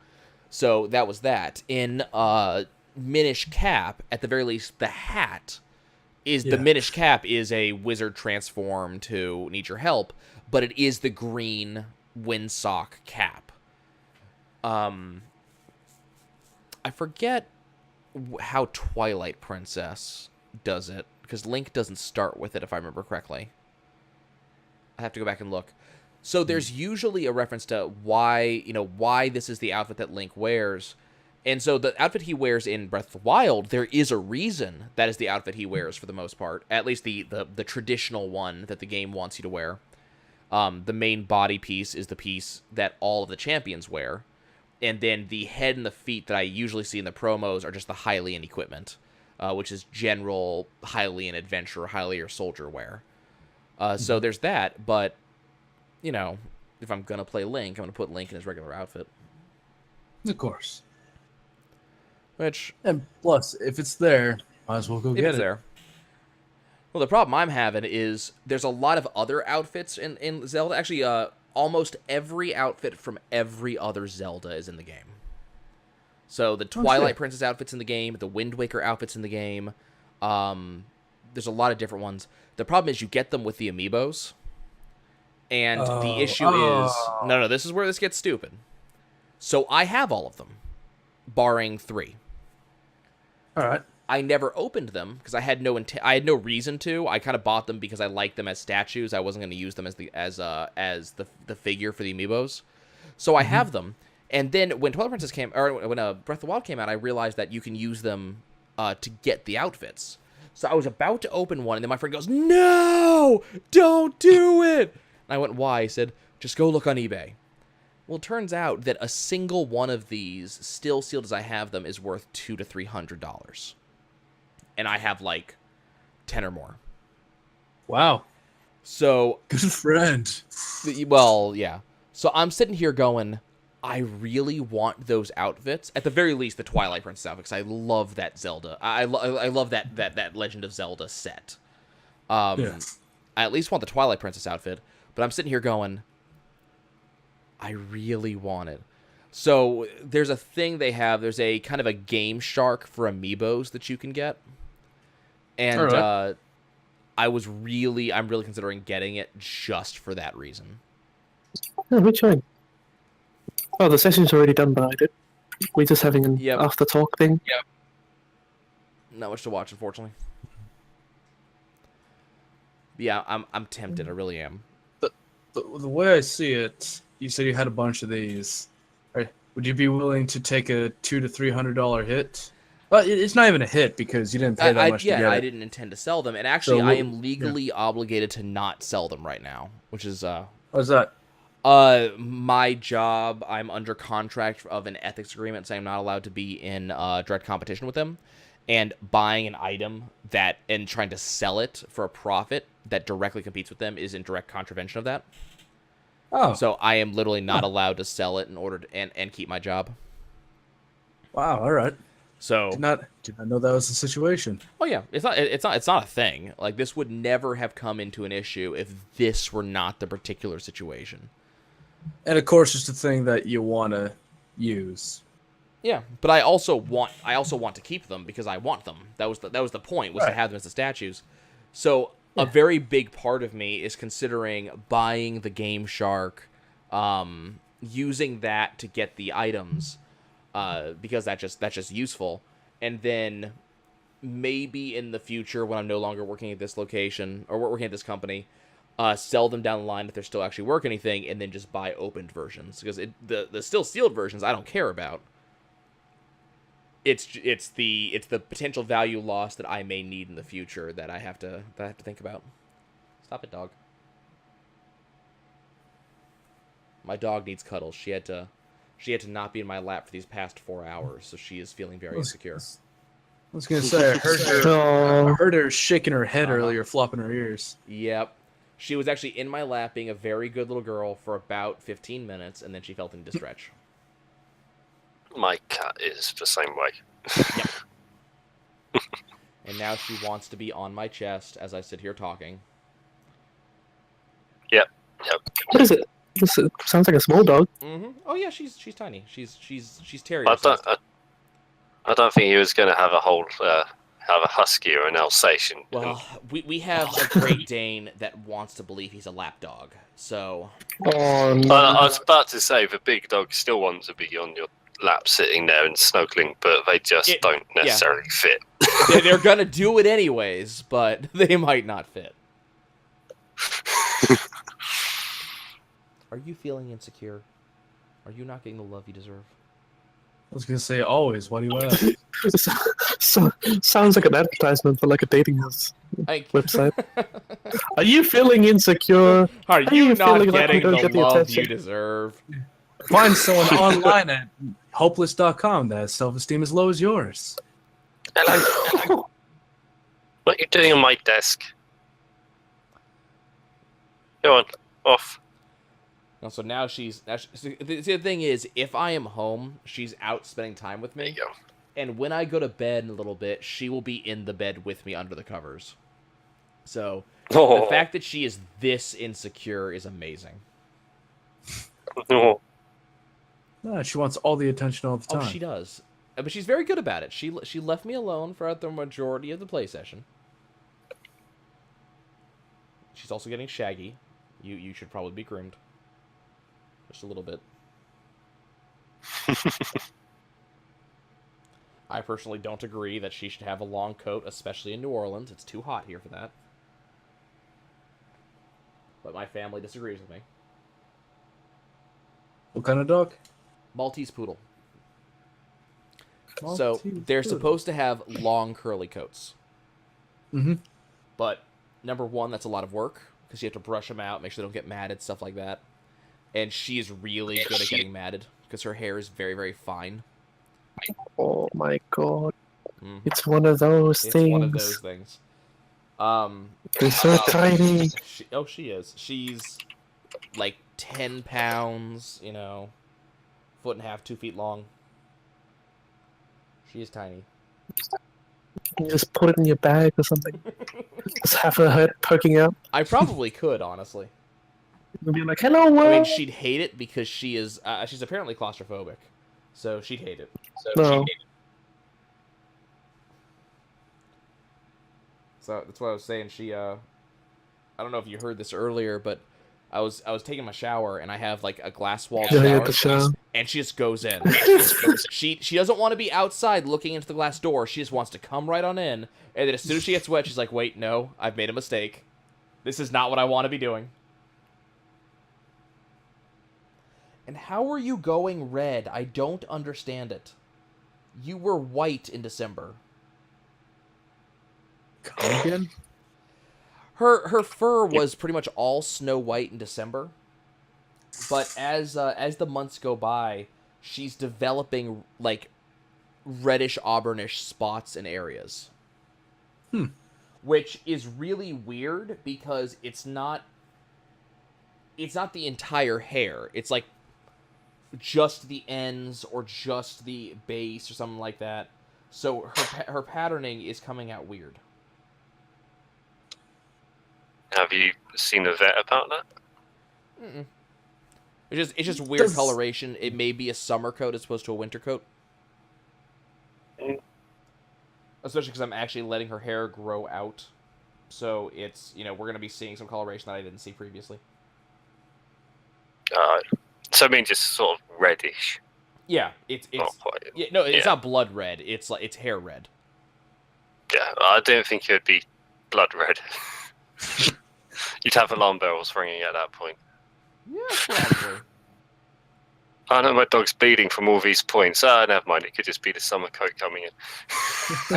So that was that. In Minish Cap, at the very least, the hat the Minish Cap is a wizard transformed who needs your help, but it is the green windsock cap. I forget how Twilight Princess does it, because Link doesn't start with it, if I remember correctly. I have to go back and look. So there's usually a reference to why this is the outfit that Link wears. And so the outfit he wears in Breath of the Wild, there is a reason that is the outfit he wears for the most part. At least the traditional one that the game wants you to wear. The main body piece is the piece that all of the champions wear. And then the head and the feet that I usually see in the promos are just the Hylian equipment, which is general Hylian adventure, Hylian soldier wear. So there's that, but, if I'm going to play Link, I'm going to put Link in his regular outfit. Of course. And plus, if it's there, might as well go get it. There. Well, the problem I'm having is there's a lot of other outfits in Zelda. Actually, almost every outfit from every other Zelda is in the game. So the Twilight Princess outfit's in the game, the Wind Waker outfit's in the game. There's a lot of different ones. The problem is you get them with the amiibos. And the issue is... No, this is where this gets stupid. So I have all of them, barring 3. All right. I never opened them because I had no reason to. I kind of bought them because I liked them as statues. I wasn't going to use them as the figure for the amiibos. So I have them. And then when Twilight Princess when Breath of the Wild came out, I realized that you can use them to get the outfits. So I was about to open one, and then my friend goes, "No, don't do it." And I went, "Why?" He said, "Just go look on eBay." Well, it turns out that a single one of these, still sealed as I have them, is worth $200 to $300. And I have, 10 or more. Wow. So... Good friend. Well, yeah. So I'm sitting here going, I really want those outfits. At the very least, the Twilight Princess outfit, because I love that Zelda. I love that Legend of Zelda set. Yes. I at least want the Twilight Princess outfit, but I'm sitting here going, I really want it. So there's a thing they have. There's a kind of a Game Shark for amiibos that you can get, and Alright. I'm really considering getting it just for that reason. Oh, which one? Oh, the session's already done, but I did. We're just having an Yep. after talk thing. Not much to watch, unfortunately. Yeah, I'm tempted. I really am. The way I see it, you said you had a bunch of these. Right? Would you be willing to take a $200 to $300 hit? Well, it's not even a hit because you didn't pay that much to get I it. didn't intend to sell them, and actually, So I what- am legally obligated to not sell them right now, which is What's that? my job. I'm under contract of an ethics agreement, saying I'm not allowed to be in direct competition with them, and buying an item that and trying to sell it for a profit that directly competes with them is in direct contravention of that. Oh, So I am literally not allowed to sell it in order to and keep my job. wow. All right. So Did not know that was the situation. oh yeah, it's not a thing. Like, this would never have come into an issue if this were not the particular situation. And of course, it's the thing that you want to use. Yeah, but I also want to keep them because I want them. That was the point, was to Right. have them as the statues. So a very big part of me is considering buying the Game Shark, using that to get the items, because that's just useful. And then maybe in the future, when I'm no longer working at this location or working at this company, sell them down the line if they're still actually worth anything, and then just buy opened versions, because the still sealed versions I don't care about. It's the potential value loss that I may need in the future that I have to think about. Stop it, dog. My dog needs cuddles. She had to not be in my lap for these past 4 hours, so she is feeling very insecure. I was gonna say I heard her shaking her head earlier, flopping her ears. Yep. She was actually in my lap being a very good little girl for about 15 minutes, and then she felt in distress. My cat is the same way. And now she wants to be on my chest as I sit here talking. Yep. What is it? This sounds like a small dog. Mm-hmm. Oh yeah, she's tiny. She's terrier. I don't think he was going to have a whole have a husky or an Alsatian. Well, we have a Great Dane that wants to believe he's a lap dog. So Oh, no. I was about to say the big dogs still want to be on your lap, sitting there and snuggling, but they just don't necessarily fit. they're gonna do it anyways, but they might not fit. Are you feeling insecure? Are you not getting the love you deserve? I was gonna say always. Why do you ask? So, sounds like an advertisement for like a dating website. Are you feeling insecure? Are you you not feeling like getting you don't the get the love attention? you deserve? Find someone online at hopeless.com that has self-esteem as low as yours. Hello. What are you doing on my desk? Go on, off. No, so now the thing is, if I am home, she's out spending time with There me. you go. And when I go to bed in a little bit, she will be in the bed with me under the covers. So the fact that she is this insecure is amazing. Oh. No, she wants all the attention all the time. Oh, she does. But she's very good about it. She left me alone throughout the majority of the play session. She's also getting shaggy. You should probably be groomed. Just a little bit. I personally don't agree that she should have a long coat, especially in New Orleans. It's too hot here for that. But my family disagrees with me. What kind of dog? Maltese poodle. So Maltese they're poodle. supposed to have long curly coats. Mm-hmm. But number one, that's a lot of work because you have to brush them out, make sure they don't get matted, stuff like that. And she is really good at getting matted because her hair is very, very fine. Oh my god. Mhm. It's one of those It's things. one of those things. They're so tiny. She is. like 10 pounds, you know, 1.5 feet, 2 feet long. She is tiny. You just put it in your bag or something. Just have her head poking out. I probably could, honestly. And be like, hello, world! I mean, she'd hate it because she is, she's apparently claustrophobic. So she'd hate it. No. So that's what I was saying. She, I don't know if you heard this earlier, but I was taking my shower and I have like a glass wall shower, and she just goes in. she doesn't want to be outside looking into the glass door. She just wants to come right on in. And then as soon as she gets wet, she's like, "Wait, no, I've made a mistake. This is not what I want to be doing." And how are you going red? I don't understand it. You were white in December. Come again? Her fur was pretty much all snow white in December, but as the months go by, she's developing like reddish auburnish spots in areas. Which is really weird because it's not the entire hair. It's like just the ends or just the base or something like that. So her patterning is coming out weird. Have you seen a vet about that? Mm-mm. It's just weird coloration. It may be a summer coat as opposed to a winter coat. Especially because I'm actually letting her hair grow out. So it's, you know, we're going to be seeing some coloration that I didn't see previously. So I mean just sort of reddish. Yeah, it's Not quite. yeah, no, it's not blood red. It's like it's hair red. Yeah, I don't think it would be blood red. You'd have alarm bells ringing at that point. Yeah, probably. I know my dog's bleeding from all these points. Never mind. It could just be the summer coat coming in.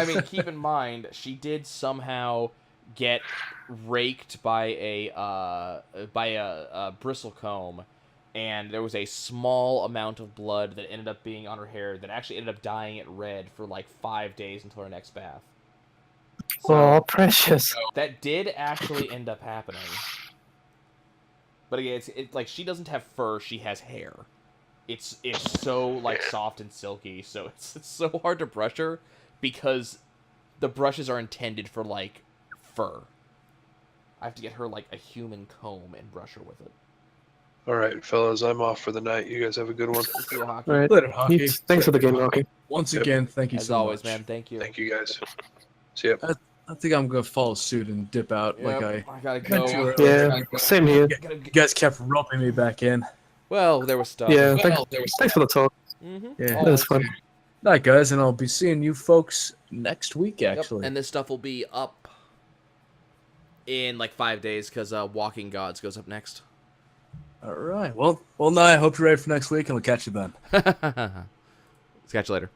I mean, keep in mind, she did somehow get raked by a bristle comb, and there was a small amount of blood that ended up being on her hair that actually ended up dyeing it red for like 5 days until her next bath. So, Oh, precious. that did actually end up happening. But again, it's like she doesn't have fur; she has hair. It's so like soft and silky, so it's so hard to brush her because the brushes are intended for like fur. I have to get her like a human comb and brush her with it. All right, fellas, I'm off for the night. You guys have a good one. See you, Hockey. All right. Later, Hockey. Thanks for the game, Hockey. Once again, thank you As so always, much. man. Thank you. Thank you, guys. See ya. I think I'm gonna follow suit and dip out. Yep, Like I gotta meant go. to Yeah, same here. you guys kept roping me back in. Well, there was stuff. Yeah, thanks for the talk. Mm-hmm. Yeah, That was fun. Night, guys, and I'll be seeing you folks next week. Yep, Actually, and this stuff will be up in like 5 days because Walking Gods goes up next. all right. Well, now I hope you're ready for next week, and we'll catch you then. Let's catch you later.